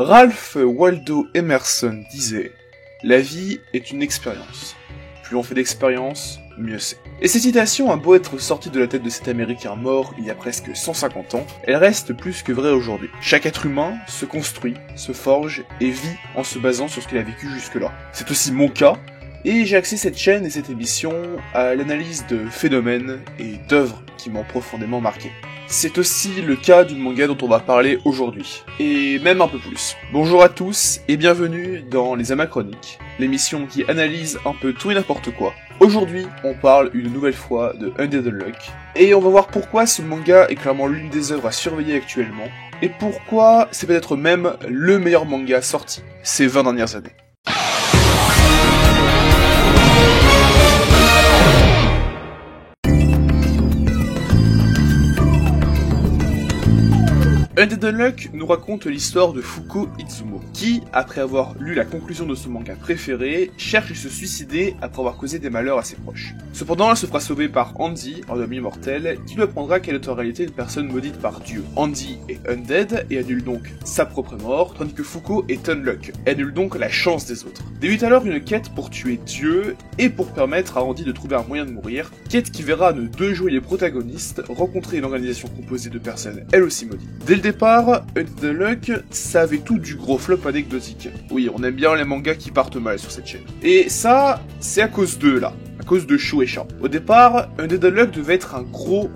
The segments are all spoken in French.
Ralph Waldo Emerson disait « La vie est une expérience. Plus on fait d'expériences, mieux c'est. » Et cette citation a beau être sortie de la tête de cet Américain mort il y a presque 150 ans, elle reste plus que vraie aujourd'hui. Chaque être humain se construit, se forge et vit en se basant sur ce qu'il a vécu jusque-là. C'est aussi mon cas, et j'ai axé cette chaîne et cette émission à l'analyse de phénomènes et d'œuvres qui m'ont profondément marqué. C'est aussi le cas du manga dont on va parler aujourd'hui, et même un peu plus. Bonjour à tous et bienvenue dans Les Amas Chroniques, l'émission qui analyse un peu tout et n'importe quoi. Aujourd'hui, on parle une nouvelle fois de Undead Unluck, et on va voir pourquoi ce manga est clairement l'une des œuvres à surveiller actuellement, et pourquoi c'est peut-être même le meilleur manga sorti ces 20 dernières années. Undead Unluck nous raconte l'histoire de Fuko Izumo, qui, après avoir lu la conclusion de son manga préféré, cherche à se suicider après avoir causé des malheurs à ses proches. Cependant, elle se fera sauver par Andy, un homme immortel, qui lui apprendra qu'elle est en réalité une personne maudite par Dieu. Andy est Undead et annule donc sa propre mort, tandis que Fuko est Unluck, et annule donc la chance des autres. Débute alors une quête pour tuer Dieu, et pour permettre à Andy de trouver un moyen de mourir, quête qui verra nos deux joyeux protagonistes rencontrer une organisation composée de personnes elles aussi maudites. Dès le départ, Undead Unluck, ça avait tout du gros flop anecdotique. Oui, on aime bien les mangas qui partent mal sur cette chaîne. Et ça, c'est à cause d'eux là. À cause de Shueisha. Au départ, Undead Unluck devait être un gros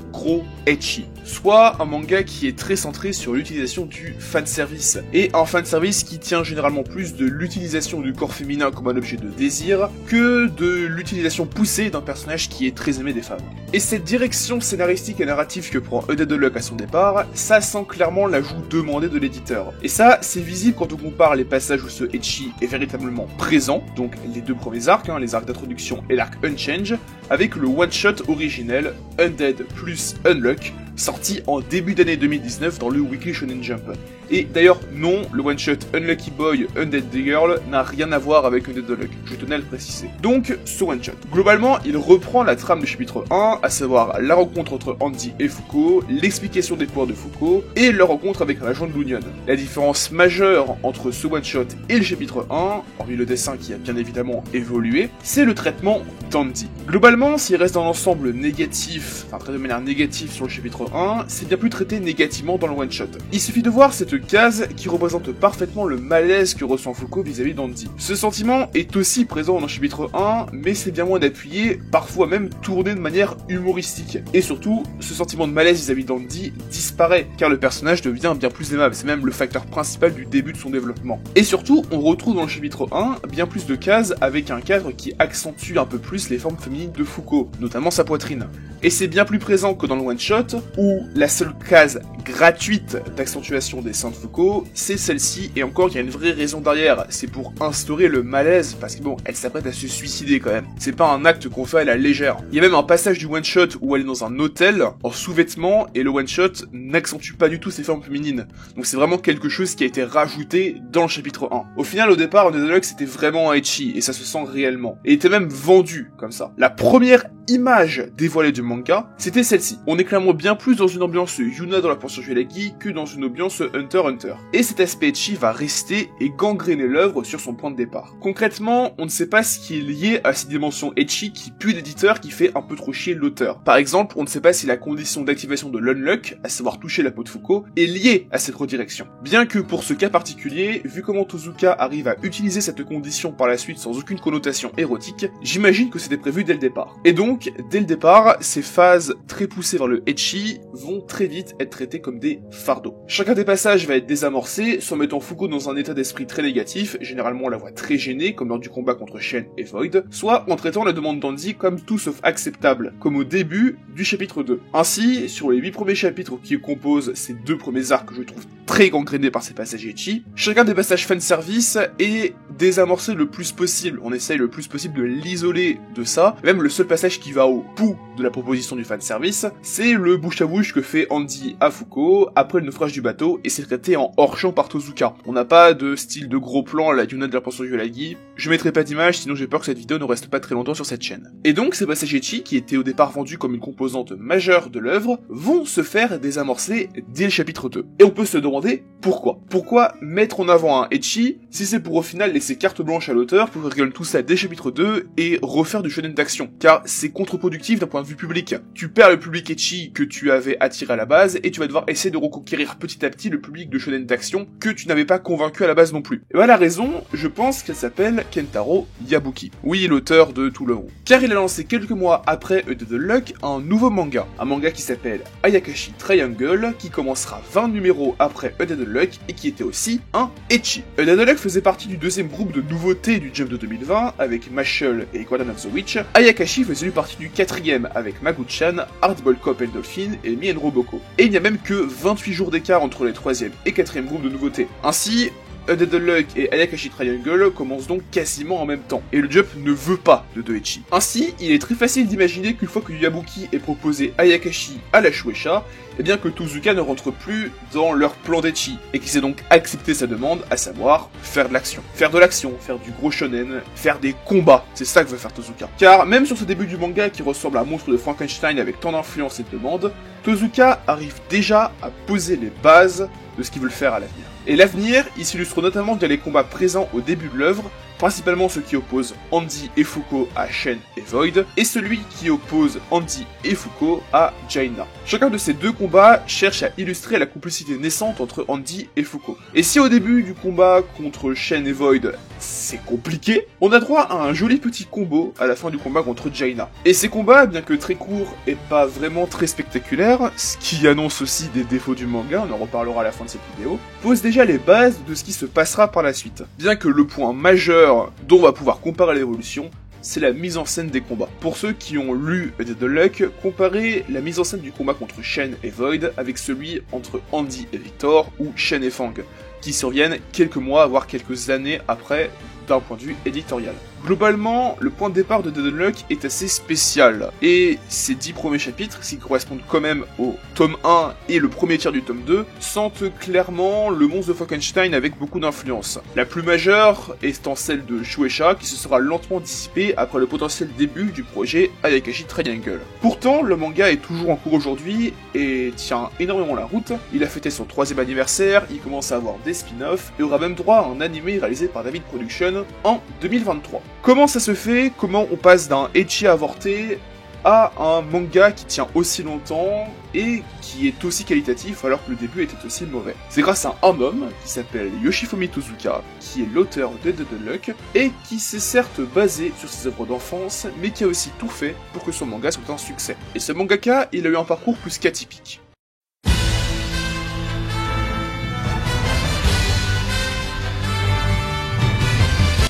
ecchi. Soit un manga qui est très centré sur l'utilisation du fanservice. Et un fanservice qui tient généralement plus de l'utilisation du corps féminin comme un objet de désir que de l'utilisation poussée d'un personnage qui est très aimé des femmes. Et cette direction scénaristique et narrative que prend Undead Unluck à son départ, ça sent clairement l'ajout demandé de l'éditeur. Et ça, c'est visible quand on compare les passages où ce ecchi est véritablement présent, donc les deux premiers arcs, les arcs d'introduction et l'arc Unchange, avec le one-shot originel Undead plus Unluck, sorti en début d'année 2019 dans le Weekly Shonen Jump. Et d'ailleurs, non, le one-shot Unlucky Boy, Undead Girl n'a rien à voir avec Undead Unluck, je tenais à le préciser. Donc, ce one-shot. Globalement, il reprend la trame du chapitre 1, à savoir la rencontre entre Andy et Fuko, l'explication des pouvoirs de Fuko, et leur rencontre avec un agent de l'Union. La différence majeure entre ce one-shot et le chapitre 1, hormis le dessin qui a bien évidemment évolué, c'est le traitement d'Andy. Globalement, s'il reste dans l'ensemble négatif, enfin traité de manière négative sur le chapitre 1, c'est bien plus traité négativement dans le one-shot. Il suffit de voir cette case qui représente parfaitement le malaise que ressent Fuko vis-à-vis d'Andy. Ce sentiment est aussi présent dans le chapitre 1, mais c'est bien moins appuyé, parfois même tourné de manière humoristique. Et surtout, ce sentiment de malaise vis-à-vis d'Andy disparaît, car le personnage devient bien plus aimable, c'est même le facteur principal du début de son développement. Et surtout, on retrouve dans le chapitre 1 bien plus de cases avec un cadre qui accentue un peu plus les formes féminines de Fuko, notamment sa poitrine. Et c'est bien plus présent que dans le one-shot, où la seule case gratuite d'accentuation des seins de Fuko, c'est celle-ci, et encore, il y a une vraie raison derrière, c'est pour instaurer le malaise, parce que bon, elle s'apprête à se suicider quand même. C'est pas un acte qu'on fait à la légère. Il y a même un passage du one-shot où elle est dans un hôtel, en sous-vêtements, et le one-shot n'accentue pas du tout ses formes féminines. Donc c'est vraiment quelque chose qui a été rajouté dans le chapitre 1. Au final, au départ, Undead Unluck c'était vraiment un ecchi, et ça se sent réellement. Et était même vendu comme ça. La première image dévoilée du manga, c'était celle-ci. On est clairement bien plus dans une ambiance Yuna dans la pension Lagi que dans une ambiance Hunter x Hunter. Et cet aspect ecchi va rester et gangréner l'œuvre sur son point de départ. Concrètement, on ne sait pas ce qui est lié à ces dimensions ecchi qui puent l'éditeur qui fait un peu trop chier l'auteur. Par exemple, on ne sait pas si la condition d'activation de l'unluck, à savoir toucher la peau de Fuko, est liée à cette redirection. Bien que pour ce cas particulier, vu comment Tozuka arrive à utiliser cette condition par la suite sans aucune connotation érotique, j'imagine que c'était prévu dès le départ. Et donc, dès le départ, ces phases très poussées vers le ecchi vont très vite être traitées comme des fardeaux. Chacun des passages va être désamorcé, soit mettant Fuko dans un état d'esprit très négatif, généralement on la voit très gênée, comme lors du combat contre Shen et Void, soit en traitant la demande d'Andy comme tout sauf acceptable, comme au début du chapitre 2. Ainsi, sur les 8 premiers chapitres qui composent ces 2 premiers arcs que je trouve très gangrénés par ces passages ecchi, chacun des passages fanservice est désamorcé le plus possible, on essaye le plus possible de l'isoler de ça, même le seul passage qui va au bout de la proposition du fanservice, c'est le bouche à bouche que fait Andy à Fuko après le naufrage du bateau, et c'est traité en hors-champ par Tozuka. On n'a pas de style de gros plan à la Yuna de la pension du Yolagi. Je mettrai pas d'image, sinon j'ai peur que cette vidéo ne reste pas très longtemps sur cette chaîne. Et donc ces passages ecchi, qui étaient au départ vendus comme une composante majeure de l'œuvre, vont se faire désamorcer dès le chapitre 2. Et on peut se demander pourquoi. Pourquoi mettre en avant un ecchi si c'est pour au final laisser carte blanche à l'auteur pour qu'il tout ça dès le chapitre 2 et refaire du shonen d'action. Car c'est contre-productif d'un point de vue public. Tu perds le public ecchi que tu avais attiré à la base et tu vas devoir essayer de reconquérir petit à petit le public de shonen d'action que tu n'avais pas convaincu à la base non plus. Et voilà la raison, je pense qu'elle s'appelle Kentaro Yabuki. Oui, l'auteur de tout le roux. Car il a lancé quelques mois après A Dead Luck un nouveau manga. Un manga qui s'appelle Ayakashi Triangle, qui commencera 20 numéros après A Dead Luck et qui était aussi un ecchi. A Dead Luck faisait partie du deuxième groupe de nouveautés du Jump de 2020 avec Mashle et Guardian of the Witch. Ayakashi faisait partie du quatrième avec Magu-chan, Hardball Cop and Dolphin et Mi and Roboko. Et il n'y a même que 28 jours d'écart entre les troisième et quatrième groupes de nouveautés. Ainsi, A Dead Luck et Ayakashi Triangle commencent donc quasiment en même temps, et le Jump ne veut pas de deux ecchi. Ainsi, il est très facile d'imaginer qu'une fois que Yabuki ait proposé Ayakashi à la Shueisha, eh bien que Tozuka ne rentre plus dans leur plan d'ecchi, et qu'il s'est donc accepté sa demande, à savoir faire de l'action. Faire de l'action, faire du gros shonen, faire des combats, c'est ça que veut faire Tozuka. Car même sur ce début du manga qui ressemble à un monstre de Frankenstein avec tant d'influence et de demandes, Tozuka arrive déjà à poser les bases de ce qu'il veut faire à l'avenir. Et l'avenir, il s'illustre notamment via les combats présents au début de l'œuvre, principalement ceux qui opposent Andy et Fuko à Shen et Void, et celui qui oppose Andy et Fuko à Jaina. Chacun de ces deux combats cherche à illustrer la complicité naissante entre Andy et Fuko. Et si au début du combat contre Shen et Void, c'est compliqué, on a droit à un joli petit combo à la fin du combat contre Jaina. Et ces combats, bien que très courts et pas vraiment très spectaculaires, ce qui annonce aussi des défauts du manga, on en reparlera à la fin de cette vidéo, posent déjà les bases de ce qui se passera par la suite. Bien que le point majeur dont on va pouvoir comparer l'évolution, c'est la mise en scène des combats. Pour ceux qui ont lu A Dead Luck, comparez la mise en scène du combat contre Shen et Void avec celui entre Andy et Victor ou Shen et Fang, qui surviennent quelques mois, voire quelques années après d'un point de vue éditorial. Globalement, le point de départ de Dead Luck est assez spécial, et ces 10 premiers chapitres, qui correspondent quand même au tome 1 et le premier tiers du tome 2, sentent clairement le monstre de Frankenstein avec beaucoup d'influence. La plus majeure étant celle de Shueisha, qui se sera lentement dissipée après le potentiel début du projet Ayakashi Triangle. Pourtant, le manga est toujours en cours aujourd'hui, et tient énormément la route. Il a fêté son 3e anniversaire, il commence à avoir des spin-offs, et aura même droit à un animé réalisé par David Production en 2023. Comment ça se fait? Comment on passe d'un ecchi avorté à un manga qui tient aussi longtemps et qui est aussi qualitatif alors que le début était aussi mauvais? C'est grâce à un homme qui s'appelle Yoshifumi Tozuka, qui est l'auteur de Dead Luck, et qui s'est certes basé sur ses œuvres d'enfance, mais qui a aussi tout fait pour que son manga soit un succès. Et ce mangaka, il a eu un parcours plus qu'atypique.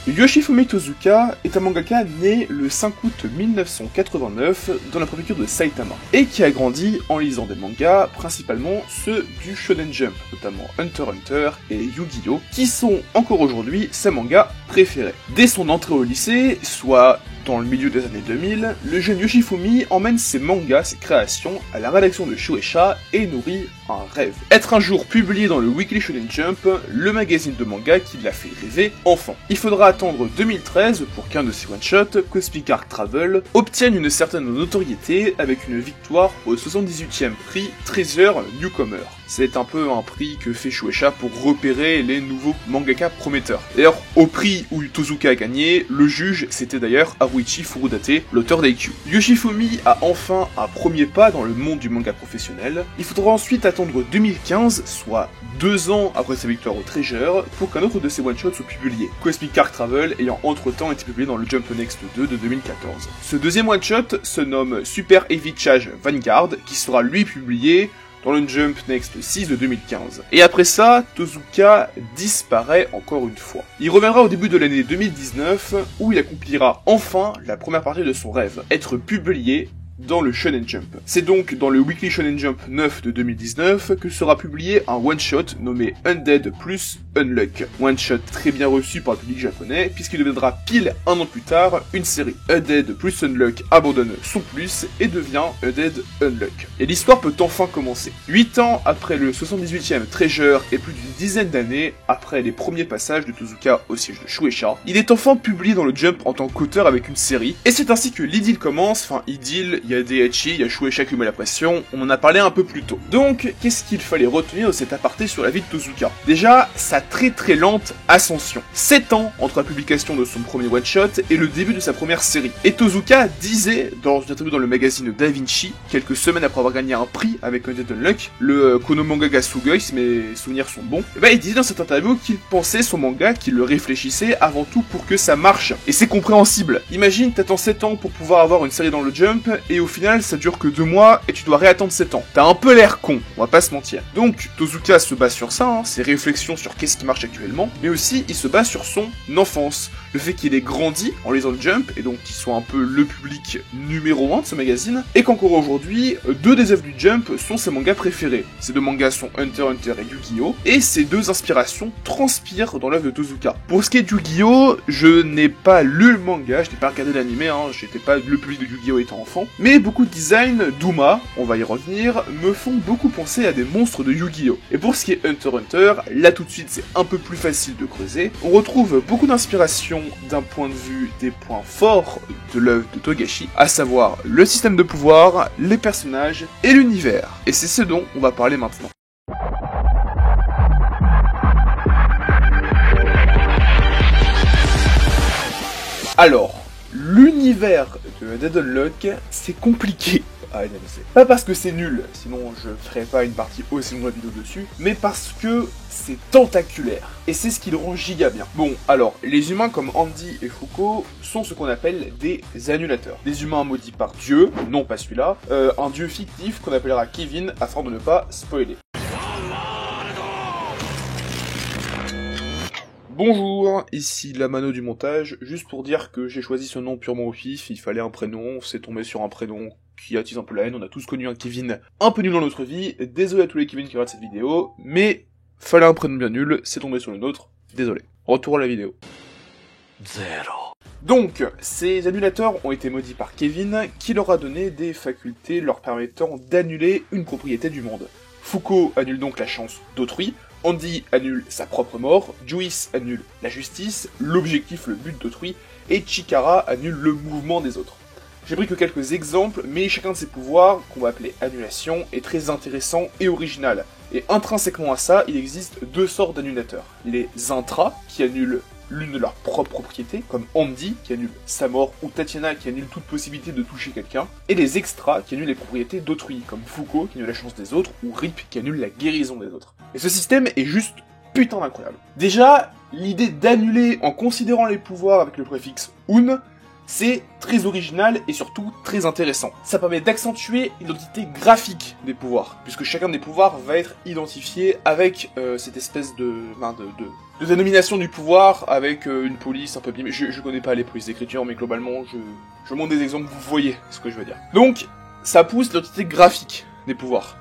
Yoshifumi Tozuka est un mangaka né le 5 août 1989 dans la préfecture de Saitama, et qui a grandi en lisant des mangas, principalement ceux du Shonen Jump, notamment Hunter x Hunter et Yu-Gi-Oh!, qui sont encore aujourd'hui ses mangas préférés. Dès son entrée au lycée, soit dans le milieu des années 2000, le jeune Yoshifumi emmène ses mangas, ses créations, à la rédaction de Shueisha et nourrit un rêve. Être un jour publié dans le Weekly Shonen Jump, le magazine de manga qui l'a fait rêver enfant. Il faudra attendre 2013 pour qu'un de ses one-shots, Cosmic Arc Travel, obtienne une certaine notoriété avec une victoire au 78e prix Treasure Newcomer. C'est un peu un prix que fait Shueisha pour repérer les nouveaux mangaka prometteurs. D'ailleurs, au prix où Tozuka a gagné, le juge c'était d'ailleurs Haruichi Furudate, l'auteur d'Aikyuu. Yoshifumi a enfin un premier pas dans le monde du manga professionnel. Il faudra ensuite attendre 2015, soit 2 ans après sa victoire au Treasure, pour qu'un autre de ses one-shots soit publié, Cosmic Arc Travel ayant entre-temps été publié dans le Jump Next 2 de 2014. Ce deuxième one-shot se nomme Super Heavy Charge Vanguard, qui sera lui publié dans le Jump Next 6 de 2015. Et après ça, Tozuka disparaît encore une fois. Il reviendra au début de l'année 2019, où il accomplira enfin la première partie de son rêve, être publié dans le Shonen Jump. C'est donc dans le Weekly Shonen Jump 9 de 2019 que sera publié un one-shot nommé Undead plus Unluck. One-shot très bien reçu par le public japonais puisqu'il deviendra pile un an plus tard une série. Undead plus Unluck abandonne son plus et devient Undead Unluck. Et l'histoire peut enfin commencer. 8 ans après le 78e Treasure et plus d'une dizaine d'années après les premiers passages de Tozuka au siège de Shueisha, il est enfin publié dans le Jump en tant qu'auteur avec une série, et c'est ainsi que l'idylle commence. Enfin, idylle, il y a Daihachi, il y a Shueisha qui met la pression, on en a parlé un peu plus tôt. Donc, qu'est-ce qu'il fallait retenir de cet aparté sur la vie de Tozuka? Déjà, sa très lente ascension. 7 ans entre la publication de son premier one-shot et le début de sa première série. Et Tozuka disait, dans une interview dans le magazine Da Vinci, quelques semaines après avoir gagné un prix avec Undead Unluck, le Kono Manga ga Sugoi, si mes souvenirs sont bons, et il disait dans cette interview qu'il pensait son manga, qu'il le réfléchissait avant tout pour que ça marche. Et c'est compréhensible. Imagine, t'attends 7 ans pour pouvoir avoir une série dans le Jump, et au final, ça dure que 2 mois, et tu dois réattendre 7 ans. T'as un peu l'air con, on va pas se mentir. Donc, Tozuka se base sur ça, ses réflexions sur qu'est-ce qui marche actuellement, mais aussi, il se base sur son enfance. Le fait qu'il ait grandi en lisant le Jump, et donc qu'il soit un peu le public numéro 1 de ce magazine, et qu'encore aujourd'hui, 2 des œuvres du Jump sont ses mangas préférés. Ces 2 mangas sont Hunter x Hunter et Yu-Gi-Oh! Et ces 2 inspirations transpirent dans l'œuvre de Tozuka. Pour ce qui est de Yu-Gi-Oh!, je n'ai pas lu le manga, je n'ai pas regardé l'anime, j'étais pas le public de Yu-Gi-Oh! Étant enfant, mais beaucoup de designs d'Uma, on va y revenir, me font beaucoup penser à des monstres de Yu-Gi-Oh! Et pour ce qui est Hunter x Hunter, là tout de suite c'est un peu plus facile de creuser, on retrouve beaucoup d'inspiration d'un point de vue des points forts de l'œuvre de Togashi, à savoir le système de pouvoir, les personnages et l'univers. Et c'est ce dont on va parler maintenant. Alors, l'univers de Undead Unluck, c'est compliqué à analyser. Pas parce que c'est nul, sinon je ferais pas une partie aussi longue de la vidéo dessus, mais parce que c'est tentaculaire. Et c'est ce qui le rend giga bien. Bon, alors, les humains comme Andy et Fuko sont ce qu'on appelle des annulateurs. Des humains maudits par Dieu, non pas celui-là, un dieu fictif qu'on appellera Kevin afin de ne pas spoiler. Bonjour, ici la mano du montage, juste pour dire que j'ai choisi ce nom purement au pif, il fallait un prénom, c'est tombé sur un prénom qui attise un peu la haine, on a tous connu un Kevin un peu nul dans notre vie, désolé à tous les Kevin qui regardent cette vidéo, mais fallait un prénom bien nul, c'est tombé sur le nôtre, désolé. Retour à la vidéo. Donc, ces annulateurs ont été maudits par Kevin, qui leur a donné des facultés leur permettant d'annuler une propriété du monde. Fuko annule donc la chance d'autrui, Andy annule sa propre mort, Juice annule la justice, l'objectif, le but d'autrui, et Chikara annule le mouvement des autres. J'ai pris que quelques exemples, mais chacun de ces pouvoirs, qu'on va appeler annulation, est très intéressant et original. Et intrinsèquement à ça, il existe 2 sortes d'annulateurs. Les intras, qui annulent l'une de leurs propres propriétés, comme Andy, qui annule sa mort, ou Tatiana, qui annule toute possibilité de toucher quelqu'un, et les extras, qui annulent les propriétés d'autrui, comme Fuko, qui annule la chance des autres, ou Rip, qui annule la guérison des autres. Et ce système est juste putain d'incroyable. Déjà, l'idée d'annuler en considérant les pouvoirs avec le préfixe un, c'est très original et surtout très intéressant. Ça permet d'accentuer l'identité graphique des pouvoirs, puisque chacun des pouvoirs va être identifié avec cette espèce de dénomination du pouvoir, avec une police un peu bien. Je connais pas les polices d'écriture, mais globalement, je montre des exemples, vous voyez ce que je veux dire. Donc, ça pousse l'identité graphique des pouvoirs.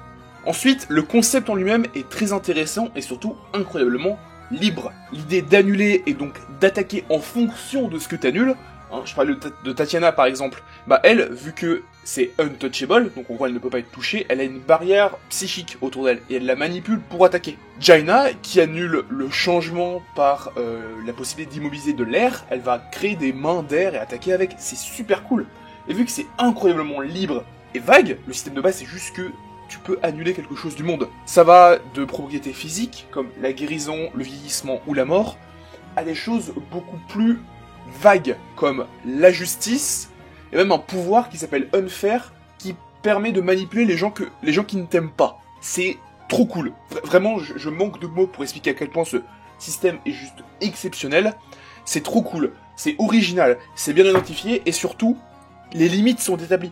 Ensuite, le concept en lui-même est très intéressant et surtout incroyablement libre. L'idée d'annuler et donc d'attaquer en fonction de ce que t'annules. Je parle de Tatiana par exemple, elle, vu que c'est untouchable, donc en gros elle ne peut pas être touchée, elle a une barrière psychique autour d'elle, et elle la manipule pour attaquer. Jaina, qui annule le changement par la possibilité d'immobiliser de l'air, elle va créer des mains d'air et attaquer avec, c'est super cool. Et vu que c'est incroyablement libre et vague, le système de base c'est juste que tu peux annuler quelque chose du monde. Ça va de propriétés physiques, comme la guérison, le vieillissement ou la mort, à des choses beaucoup plus vagues, comme la justice, et même un pouvoir qui s'appelle Unfair, qui permet de manipuler les gens qui ne t'aiment pas. C'est trop cool. Vraiment, je manque de mots pour expliquer à quel point ce système est juste exceptionnel. C'est trop cool, c'est original, c'est bien identifié, et surtout, les limites sont établies.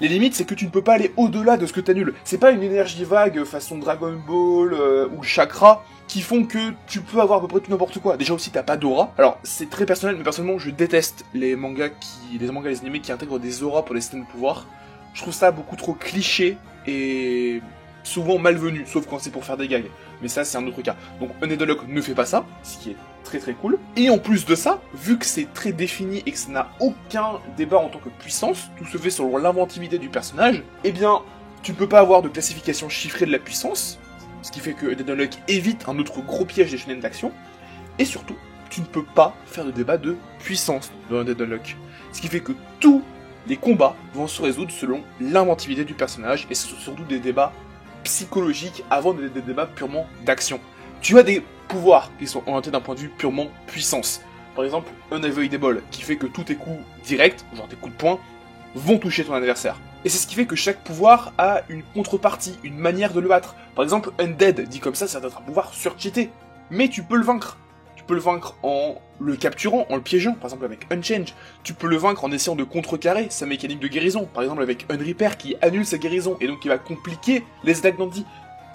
Les limites, c'est que tu ne peux pas aller au-delà de ce que t'annules. C'est pas une énergie vague façon Dragon Ball ou Chakra qui font que tu peux avoir à peu près tout n'importe quoi. Déjà aussi, t'as pas d'aura. Alors, c'est très personnel, mais personnellement, je déteste les mangas, les animés qui intègrent des auras pour les systèmes de pouvoir. je trouve ça beaucoup trop cliché et souvent malvenu, sauf quand c'est pour faire des gags. Mais ça, c'est un autre cas. Donc Undead Unlock ne fait pas ça, ce qui est très très cool. Et en plus de ça, vu que c'est très défini et que ça n'a aucun débat en tant que puissance, tout se fait selon l'inventivité du personnage, eh bien, tu peux pas avoir de classification chiffrée de la puissance, ce qui fait que Undead Unlock évite un autre gros piège des shonen d'action, et surtout, tu ne peux pas faire de débat de puissance dans Undead Unlock. Ce qui fait que tous les combats vont se résoudre selon l'inventivité du personnage, et ce sont surtout des débats psychologiques avant des débats purement d'action. Tu as des pouvoirs qui sont orientés d'un point de vue purement puissance. Par exemple, Unavoidable, qui fait que tous tes coups directs, genre tes coups de poing, vont toucher ton adversaire. Et c'est ce qui fait que chaque pouvoir a une contrepartie, une manière de le battre. Par exemple, Undead, dit comme ça va être un pouvoir surcheaté. Mais tu peux le vaincre. Tu peux le vaincre en le capturant, en le piégeant, par exemple avec Unchange. Tu peux le vaincre en essayant de contrecarrer sa mécanique de guérison, par exemple avec Unrepair qui annule sa guérison et donc qui va compliquer les attaques d'Andy.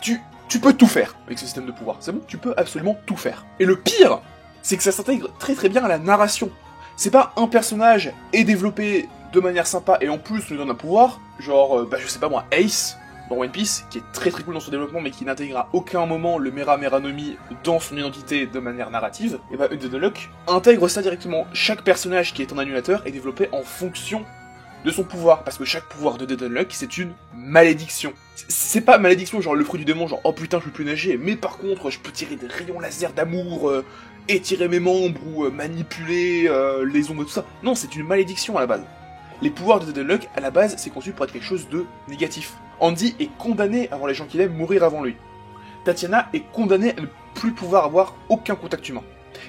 Tu peux tout faire avec ce système de pouvoir, c'est bon, tu peux absolument tout faire. Et le pire, c'est que ça s'intègre très très bien à la narration. C'est pas un personnage est développé de manière sympa et en plus on lui donne un pouvoir, genre, je sais pas moi, Ace, dans One Piece, qui est très très cool dans son développement, mais qui n'intègre à aucun moment le Mera Meranomi dans son identité de manière narrative, et bah Undead Unlock intègre ça directement. Chaque personnage qui est un annulateur est développé en fonction de son pouvoir, parce que chaque pouvoir de Undead Unlock, c'est une malédiction. C'est pas malédiction genre le fruit du démon, genre oh putain je peux plus nager, mais par contre je peux tirer des rayons laser d'amour, étirer mes membres, ou manipuler les ombres et tout ça. Non, c'est une malédiction à la base. Les pouvoirs de Undead Unlock, à la base, c'est conçu pour être quelque chose de négatif. Andy est condamné à voir les gens qu'il aime mourir avant lui. Tatiana est condamnée à ne plus pouvoir avoir aucun contact humain.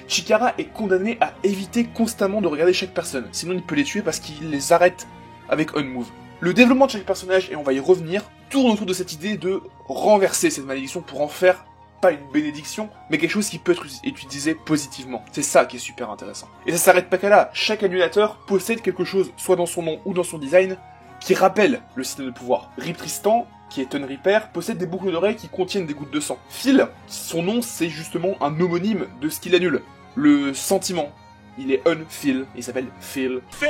Chikara est condamné à éviter constamment de regarder chaque personne, sinon il peut les tuer parce qu'il les arrête avec Unmove. Le développement de chaque personnage, et on va y revenir, tourne autour de cette idée de renverser cette malédiction pour en faire pas une bénédiction, mais quelque chose qui peut être utilisé positivement. C'est ça qui est super intéressant. Et ça s'arrête pas qu'à là, chaque annulateur possède quelque chose, soit dans son nom ou dans son design, qui rappelle le système de pouvoir. Rip Tristan, qui est Unrepair, possède des boucles d'oreilles qui contiennent des gouttes de sang. Phil, son nom c'est justement un homonyme de ce qu'il annule. Le sentiment. Il est Unphil, il s'appelle Phil. Phil?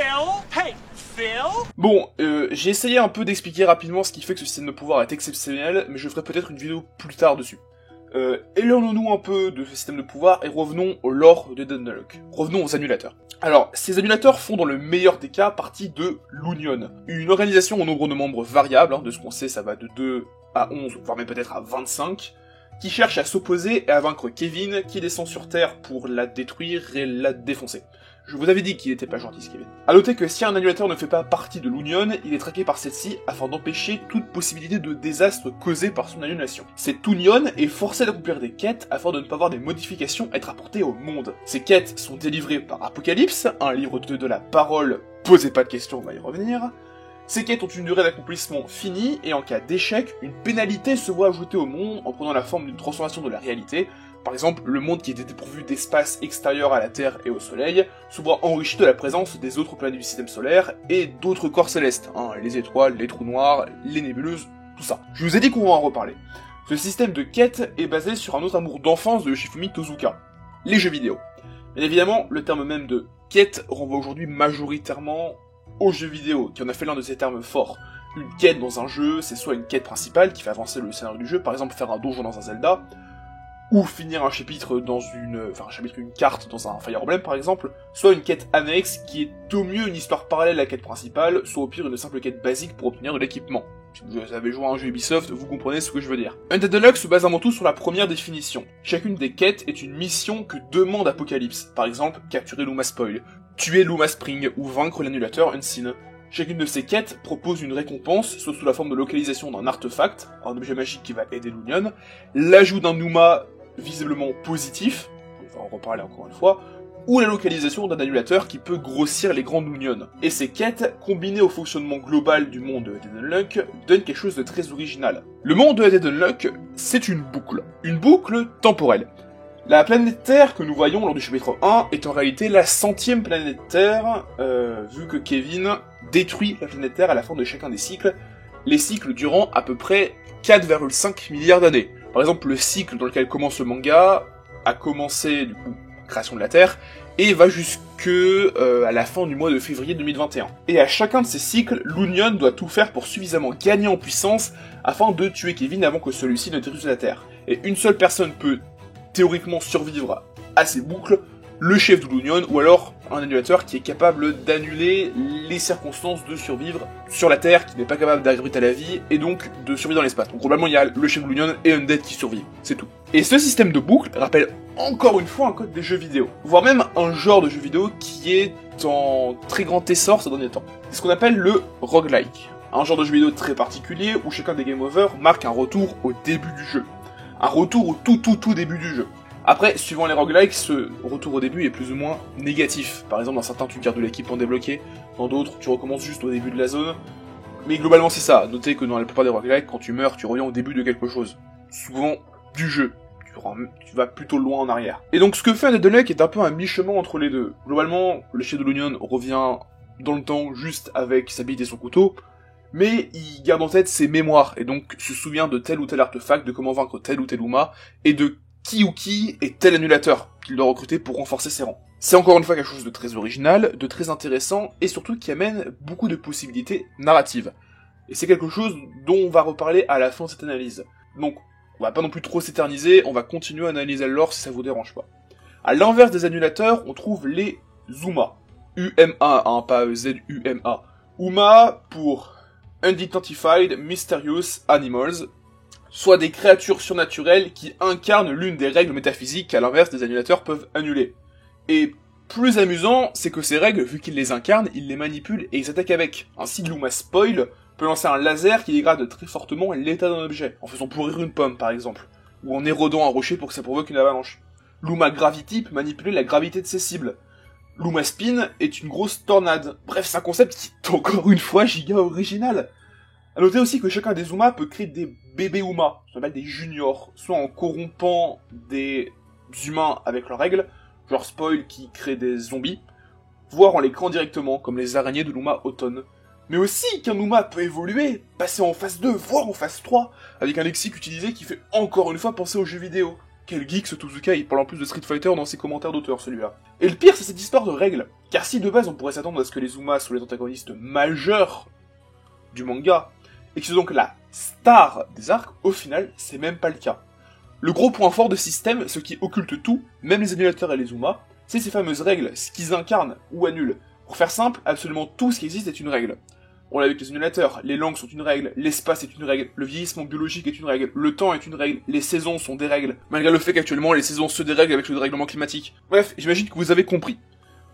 Hey, Phil? Bon, j'ai essayé un peu d'expliquer rapidement ce qui fait que ce système de pouvoir est exceptionnel, mais je ferai peut-être une vidéo plus tard dessus. Éloignons-nous un peu de ce système de pouvoir et revenons au lore de Undead Unlock. Revenons aux annulateurs. Alors, ces annulateurs font dans le meilleur des cas partie de l'Union, une organisation au nombre de membres variable, de ce qu'on sait ça va de 2 à 11, voire même peut-être à 25, qui cherche à s'opposer et à vaincre Kevin, qui descend sur Terre pour la détruire et la défoncer. Je vous avais dit qu'il était pas gentil ce Kevin. A noter que si un annulateur ne fait pas partie de l'Union, il est traqué par celle-ci afin d'empêcher toute possibilité de désastre causé par son annulation. Cette Union est forcée d'accomplir des quêtes afin de ne pas voir des modifications être apportées au monde. Ces quêtes sont délivrées par Apocalypse, un livre de la parole, posez pas de questions, on va y revenir. Ces quêtes ont une durée d'accomplissement finie, et en cas d'échec, une pénalité se voit ajoutée au monde en prenant la forme d'une transformation de la réalité. Par exemple, le monde qui était dépourvu d'espace extérieur à la Terre et au Soleil se voit enrichi de la présence des autres planètes du système solaire et d'autres corps célestes, les étoiles, les trous noirs, les nébuleuses, tout ça. Je vous ai dit qu'on va en reparler. Ce système de quête est basé sur un autre amour d'enfance de Shifumi Tozuka, les jeux vidéo. Bien évidemment, le terme même de quête renvoie aujourd'hui majoritairement aux jeux vidéo, qui en a fait l'un de ses termes forts. Une quête dans un jeu, c'est soit une quête principale qui fait avancer le scénario du jeu, par exemple faire un donjon dans un Zelda, ou finir un chapitre dans une carte dans un Fire Emblem par exemple, soit une quête annexe qui est au mieux une histoire parallèle à la quête principale, soit au pire une simple quête basique pour obtenir de l'équipement. Si vous avez joué à un jeu Ubisoft, vous comprenez ce que je veux dire. Undead Unlock se base avant tout sur la première définition. Chacune des quêtes est une mission que demande Apocalypse. Par exemple, capturer Luma Spoil, tuer Luma Spring ou vaincre l'annulateur Unseen. Chacune de ces quêtes propose une récompense, soit sous la forme de localisation d'un artefact, un objet magique qui va aider l'Union, l'ajout d'un Numa visiblement positif, on va en reparler encore une fois, ou la localisation d'un annulateur qui peut grossir les grandes unions. Et ces quêtes, combinées au fonctionnement global du monde de Undead Unlock, donnent quelque chose de très original. Le monde de Undead Unlock, c'est une boucle temporelle. La planète Terre que nous voyons lors du chapitre 1 est en réalité la 100e planète Terre, vu que Kevin détruit la planète Terre à la fin de chacun des cycles, les cycles durant à peu près 4,5 milliards d'années. Par exemple, le cycle dans lequel commence le manga a commencé, du coup, création de la Terre, et va jusque jusque à la fin du mois de février 2021. Et à chacun de ces cycles, l'Union doit tout faire pour suffisamment gagner en puissance afin de tuer Kevin avant que celui-ci ne détruise la Terre. Et une seule personne peut théoriquement survivre à ces boucles, le chef de l'Union, ou alors un annulateur qui est capable d'annuler les circonstances de survivre sur la Terre, qui n'est pas capable d'abriter la vie, et donc de survivre dans l'espace. Donc globalement, il y a le chef de l'Union et Undead qui survivent, c'est tout. Et ce système de boucle rappelle encore une fois un code des jeux vidéo, voire même un genre de jeu vidéo qui est en très grand essor ces derniers temps. C'est ce qu'on appelle le roguelike, un genre de jeu vidéo très particulier où chacun des game over marque un retour au début du jeu. Un retour au tout début du jeu. Après, suivant les roguelikes, ce retour au début est plus ou moins négatif. Par exemple, dans certains, tu gardes de l'équipement débloqué, dans d'autres, tu recommences juste au début de la zone. Mais globalement, c'est ça. Notez que dans la plupart des roguelikes, quand tu meurs, tu reviens au début de quelque chose. Souvent, du jeu. Tu vas plutôt loin en arrière. Et donc, ce que fait Undead Unluck est un peu un mi-chemin entre les deux. Globalement, le chef de l'Union revient dans le temps juste avec sa bite et son couteau, mais il garde en tête ses mémoires, et donc se souvient de tel ou tel artefact, de comment vaincre tel ou tel Uma, et de qui est tel annulateur qu'il doit recruter pour renforcer ses rangs. C'est encore une fois quelque chose de très original, de très intéressant, et surtout qui amène beaucoup de possibilités narratives. Et c'est quelque chose dont on va reparler à la fin de cette analyse. Donc, on va pas non plus trop s'éterniser, on va continuer à analyser le lore si ça vous dérange pas. À l'inverse des annulateurs, on trouve les Uma. UMA, hein, pas ZUMA. Uma pour Unidentified Mysterious Animals, soit des créatures surnaturelles qui incarnent l'une des règles métaphysiques qu'à l'inverse des annulateurs peuvent annuler. Et plus amusant, c'est que ces règles, vu qu'ils les incarnent, ils les manipulent et ils attaquent avec. Ainsi, Luma Spoil peut lancer un laser qui dégrade très fortement l'état d'un objet, en faisant pourrir une pomme par exemple, ou en érodant un rocher pour que ça provoque une avalanche. Luma Gravity peut manipuler la gravité de ses cibles. Luma Spin est une grosse tornade. Bref, c'est un concept qui est encore une fois giga original. A noter aussi que chacun des Uma peut créer des bébés Uma, ce qu'on appelle des juniors, soit en corrompant des humains avec leurs règles, genre Spoil qui crée des zombies, voire en les créant directement, comme les araignées de Luma Automne. Mais aussi qu'un Uma peut évoluer, passer en phase 2, voire en phase 3, avec un lexique utilisé qui fait encore une fois penser aux jeux vidéo. Quel geek ce Tozuka, il parle en plus de Street Fighter dans ses commentaires d'auteur celui-là. Et le pire c'est cette histoire de règles, car si de base on pourrait s'attendre à ce que les Uma soient les antagonistes majeurs du manga, et que c'est donc la star des arcs, au final, c'est même pas le cas. Le gros point fort de ce système, ce qui occulte tout, même les annulateurs et les Uma, c'est ces fameuses règles, ce qu'ils incarnent ou annulent. Pour faire simple, absolument tout ce qui existe est une règle. On l'a vu avec les annulateurs, les langues sont une règle, l'espace est une règle, le vieillissement biologique est une règle, le temps est une règle, les saisons sont des règles, malgré le fait qu'actuellement les saisons se dérèglent avec le dérèglement climatique. Bref, j'imagine que vous avez compris.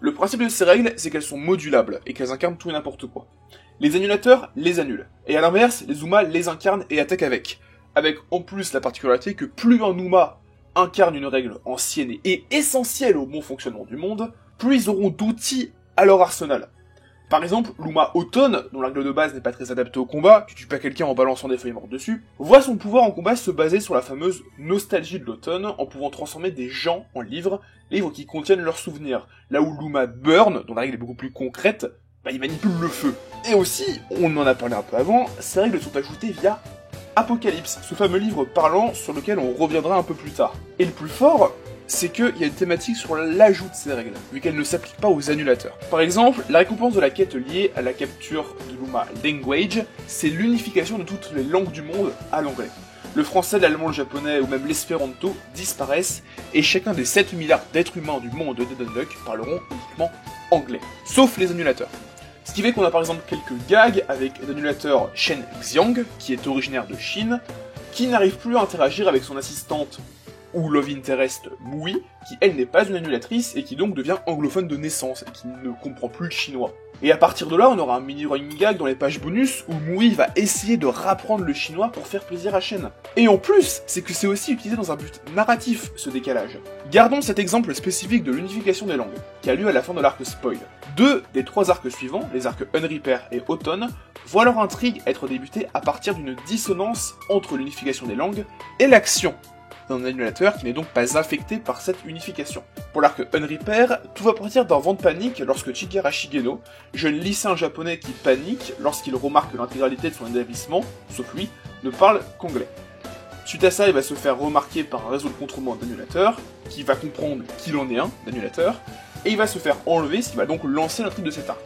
Le principe de ces règles, c'est qu'elles sont modulables, et qu'elles incarnent tout et n'importe quoi. Les annulateurs les annulent, et à l'inverse, les Uma les incarnent et attaquent avec. Avec en plus la particularité que plus un Uma incarne une règle ancienne et essentielle au bon fonctionnement du monde, plus ils auront d'outils à leur arsenal. Par exemple, Luma Automne, dont la règle de base n'est pas très adaptée au combat, tu tues pas quelqu'un en balançant des feuilles mortes dessus, voit son pouvoir en combat se baser sur la fameuse nostalgie de l'automne, en pouvant transformer des gens en livres qui contiennent leurs souvenirs. Là où Luma Burn, dont la règle est beaucoup plus concrète, il manipule le feu. Et aussi, on en a parlé un peu avant, ces règles sont ajoutées via Apocalypse, ce fameux livre parlant sur lequel on reviendra un peu plus tard. Et le plus fort, c'est qu'il y a une thématique sur l'ajout de ces règles, vu qu'elles ne s'appliquent pas aux annulateurs. Par exemple, la récompense de la quête liée à la capture de Luma Language, c'est l'unification de toutes les langues du monde à l'anglais. Le français, l'allemand, le japonais ou même l'espéranto disparaissent, et chacun des 7 milliards d'êtres humains du monde de Undead Unluck parleront uniquement anglais, sauf les annulateurs. Ce qui fait qu'on a par exemple quelques gags avec l'annulateur Shen Xiang, qui est originaire de Chine, qui n'arrive plus à interagir avec son assistante ou love interest Mui, qui elle n'est pas une annulatrice et qui donc devient anglophone de naissance et qui ne comprend plus le chinois. Et à partir de là, on aura un mini running gag dans les pages bonus où Mui va essayer de rapprendre le chinois pour faire plaisir à Shen. Et en plus, c'est que c'est aussi utilisé dans un but narratif, ce décalage. Gardons cet exemple spécifique de l'unification des langues, qui a lieu à la fin de l'arc Spoil. 2 des 3 arcs suivants, les arcs Unrepair et Automne, voient leur intrigue être débutée à partir d'une dissonance entre l'unification des langues et l'action d'un annulateur qui n'est donc pas affecté par cette unification. Pour l'arc Unrepair, tout va partir d'un vent de panique lorsque Chigarashi Geno, jeune lycéen japonais qui panique lorsqu'il remarque que l'intégralité de son établissement, sauf lui, ne parle qu'anglais. Suite à ça, il va se faire remarquer par un réseau de contrôlement d'annulateurs, qui va comprendre qu'il en est un, d'annulateur, et il va se faire enlever, ce qui va donc lancer l'intrigue de cet arc.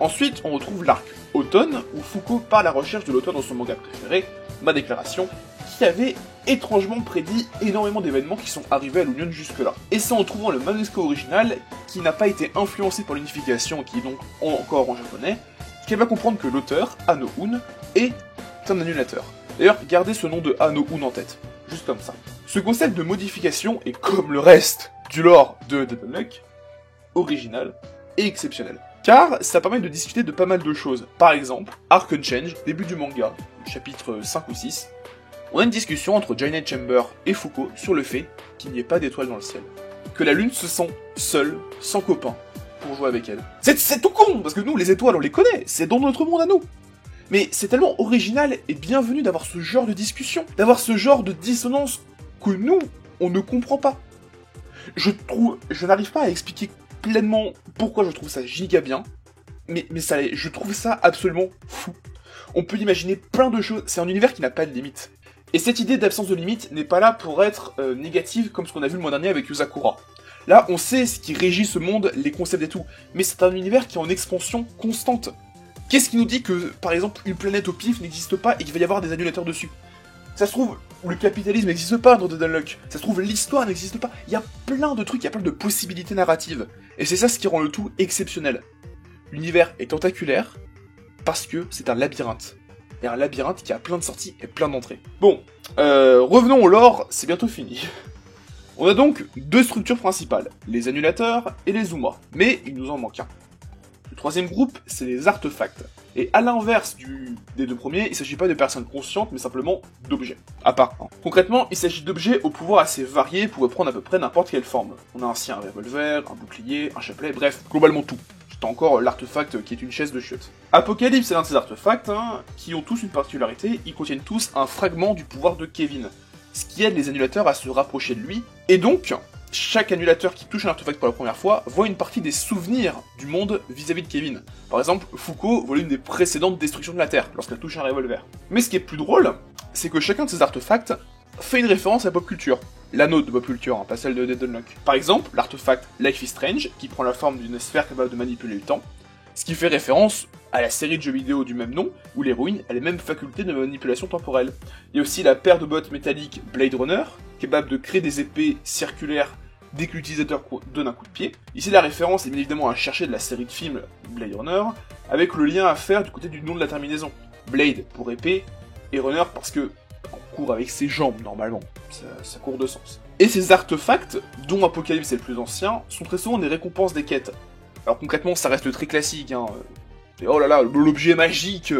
Ensuite, on retrouve l'arc Automne, où Foucault part à la recherche de l'auteur dans son manga préféré, Ma Déclaration, qui avait étrangement prédit énormément d'événements qui sont arrivés à l'Union jusque-là. Et c'est en trouvant le manuscrit original, qui n'a pas été influencé par l'unification, qui est donc encore en japonais, qu'elle va comprendre que l'auteur, Anno Un, est un annulateur. D'ailleurs, gardez ce nom de Anno Un en tête, juste comme ça. Ce concept de modification est, comme le reste du lore de Dead Unluck, original et exceptionnel. Car ça permet de discuter de pas mal de choses. Par exemple, Arc Unchange, début du manga, chapitre 5 ou 6, on a une discussion entre Giant Chamber et Foucault sur le fait qu'il n'y ait pas d'étoiles dans le ciel. Que la lune se sent seule, sans copain, pour jouer avec elle. C'est tout con, parce que nous, les étoiles, on les connaît, c'est dans notre monde à nous. Mais c'est tellement original et bienvenu d'avoir ce genre de discussion, d'avoir ce genre de dissonance que nous, on ne comprend pas. Je n'arrive pas à expliquer pleinement pourquoi je trouve ça giga bien, mais je trouve ça absolument fou. On peut imaginer plein de choses, c'est un univers qui n'a pas de limite. Et cette idée d'absence de limite n'est pas là pour être négative comme ce qu'on a vu le mois dernier avec Yuzakura. Là, on sait ce qui régit ce monde, les concepts et tout, mais c'est un univers qui est en expansion constante. Qu'est-ce qui nous dit que, par exemple, une planète au pif n'existe pas et qu'il va y avoir des annulateurs dessus? Ça se trouve, le capitalisme n'existe pas dans Dead Unluck. Ça se trouve, l'histoire n'existe pas. Il y a plein de trucs, il y a plein de possibilités narratives. Et c'est ça ce qui rend le tout exceptionnel. L'univers est tentaculaire parce que c'est un labyrinthe. Et un labyrinthe qui a plein de sorties et plein d'entrées. Bon, revenons au lore, c'est bientôt fini. On a donc deux structures principales, les annulateurs et les Zumas. Mais il nous en manque un. Le troisième groupe, c'est les artefacts. Et à l'inverse des deux premiers, il ne s'agit pas de personnes conscientes, mais simplement d'objets. À part. Concrètement, il s'agit d'objets au pouvoir assez varié pour prendre à peu près n'importe quelle forme. On a ainsi un revolver, un bouclier, un chapelet, bref, globalement tout. C'est encore l'artefact qui est une chaise de chiottes. Apocalypse est l'un de ces artefacts, qui ont tous une particularité, ils contiennent tous un fragment du pouvoir de Kevin. Ce qui aide les annulateurs à se rapprocher de lui, et donc, chaque annulateur qui touche un artefact pour la première fois voit une partie des souvenirs du monde vis-à-vis de Kevin. Par exemple, Foucault voit l'une des précédentes destructions de la Terre, lorsqu'elle touche un revolver. Mais ce qui est plus drôle, c'est que chacun de ces artefacts fait une référence à pop culture. La nôtre de pop culture, pas celle de Dead Unluck. Par exemple, l'artefact Life is Strange, qui prend la forme d'une sphère capable de manipuler le temps, ce qui fait référence à la série de jeux vidéo du même nom, où l'héroïne a les mêmes facultés de manipulation temporelle. Il y a aussi la paire de bottes métalliques Blade Runner, capable de créer des épées circulaires dès que l'utilisateur donne un coup de pied. Ici, la référence est bien évidemment à chercher de la série de films Blade Runner, avec le lien à faire du côté du nom de la terminaison. Blade pour épée, et Runner parce que on court avec ses jambes normalement, ça court de sens. Et ces artefacts, dont Apocalypse est le plus ancien, sont très souvent des récompenses des quêtes. Alors concrètement, ça reste très classique, Et oh là là, l'objet magique,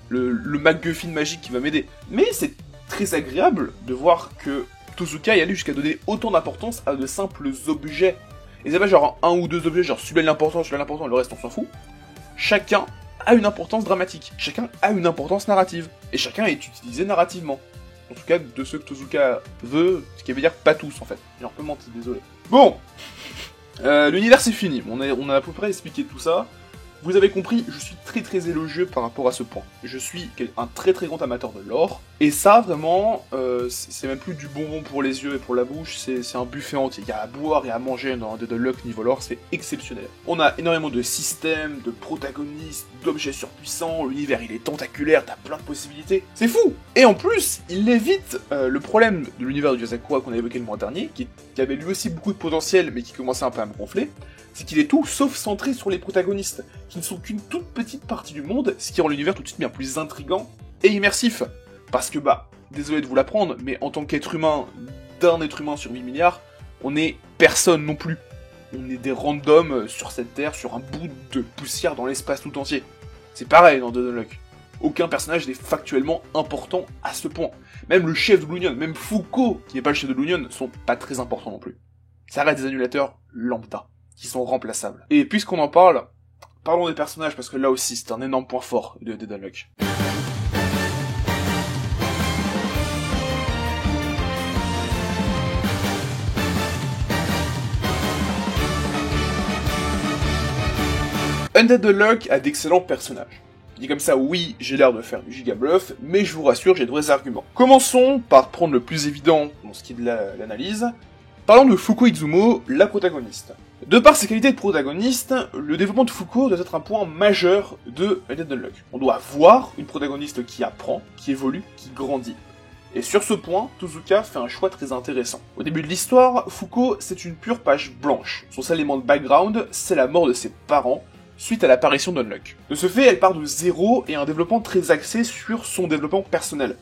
le MacGuffin magique qui va m'aider. Mais c'est très agréable de voir que Tozuka est allé jusqu'à donner autant d'importance à de simples objets. Et c'est pas genre un ou deux objets, genre celui-là l'important, le reste on s'en fout. Chacun a une importance dramatique, chacun a une importance narrative, et chacun est utilisé narrativement. En tout cas, de ceux que Tozuka veut, ce qui veut dire pas tous en fait. J'ai un peu menti, désolé. Bon, l'univers c'est fini, on a à peu près expliqué tout ça. Vous avez compris, je suis très élogieux par rapport à ce point. Je suis un très grand amateur de lore, et ça vraiment, c'est même plus du bonbon pour les yeux et pour la bouche, c'est un buffet entier. Il y a à boire et à manger dans Dead Unluck niveau lore, c'est exceptionnel. On a énormément de systèmes, de protagonistes, d'objets surpuissants, l'univers il est tentaculaire, t'as plein de possibilités, c'est fou. Et en plus, il évite le problème de l'univers de Yuzakura qu'on a évoqué le mois dernier, qui avait lui aussi beaucoup de potentiel, mais qui commençait un peu à me gonfler. C'est qu'il est tout sauf centré sur les protagonistes, qui ne sont qu'une toute petite partie du monde, ce qui rend l'univers tout de suite bien plus intriguant et immersif. Parce que désolé de vous l'apprendre, mais en tant qu'être humain, d'un être humain sur 8 milliards, on est personne non plus. On est des randoms sur cette terre, sur un bout de poussière dans l'espace tout entier. C'est pareil dans Dead Unluck. Aucun personnage n'est factuellement important à ce point. Même le chef de l'Union, même Foucault, qui n'est pas le chef de l'Union, sont pas très importants non plus. Ça reste des annulateurs lambda, qui sont remplaçables. Et puisqu'on en parle, parlons des personnages, parce que là aussi, c'est un énorme point fort de Dead Unluck. Undead Unluck a d'excellents personnages. Dit comme ça, oui, j'ai l'air de faire du giga bluff, mais je vous rassure, j'ai de vrais arguments. Commençons par prendre le plus évident dans ce qui est de l'analyse, Parlons de Fuko Izumo, la protagoniste. De par ses qualités de protagoniste, le développement de Fuko doit être un point majeur de Dead Unlock. On doit voir une protagoniste qui apprend, qui évolue, qui grandit. Et sur ce point, Tozuka fait un choix très intéressant. Au début de l'histoire, Fuko, c'est une pure page blanche. Son seul élément de background, c'est la mort de ses parents, suite à l'apparition d'Unlock. De ce fait, elle part de zéro et a un développement très axé sur son développement personnel.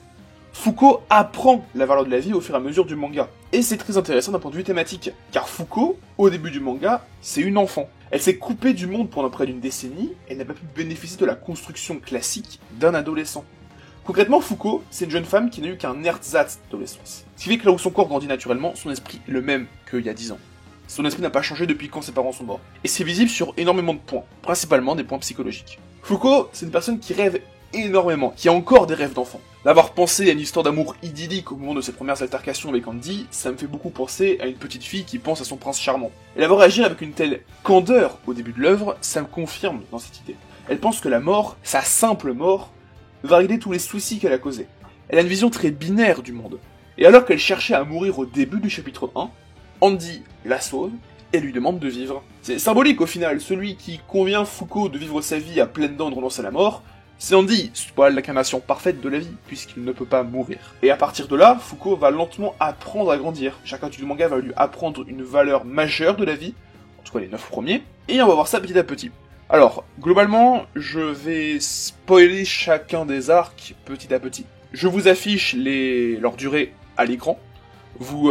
Fuko apprend la valeur de la vie au fur et à mesure du manga. Et c'est très intéressant d'un point de vue thématique, car Fuko, au début du manga, c'est une enfant. Elle s'est coupée du monde pendant près d'une décennie, et n'a pas pu bénéficier de la construction classique d'un adolescent. Concrètement, Fuko, c'est une jeune femme qui n'a eu qu'un ersatz d'adolescence. Ce qui fait que là où son corps grandit naturellement, son esprit est le même qu'il y a 10 ans. Son esprit n'a pas changé depuis quand ses parents sont morts. Et c'est visible sur énormément de points, principalement des points psychologiques. Fuko, c'est une personne qui rêve énormément, qui a encore des rêves d'enfant. D'avoir pensé à une histoire d'amour idyllique au moment de ses premières altercations avec Andy, ça me fait beaucoup penser à une petite fille qui pense à son prince charmant. Et d'avoir agi avec une telle candeur au début de l'œuvre, ça me confirme dans cette idée. Elle pense que la mort, sa simple mort, va régler tous les soucis qu'elle a causés. Elle a une vision très binaire du monde. Et alors qu'elle cherchait à mourir au début du chapitre 1, Andy la sauve et lui demande de vivre. C'est symbolique au final, celui qui convient Fuko de vivre sa vie à pleines dents de renoncer à la mort, c'est Andy, spoil l'incarnation parfaite de la vie, puisqu'il ne peut pas mourir. Et à partir de là, Fuko va lentement apprendre à grandir. Chaque acte du manga va lui apprendre une valeur majeure de la vie, en tout cas les 9 premiers, et on va voir ça petit à petit. Alors, globalement, je vais spoiler chacun des arcs petit à petit. Je vous affiche leur durée à l'écran. Vous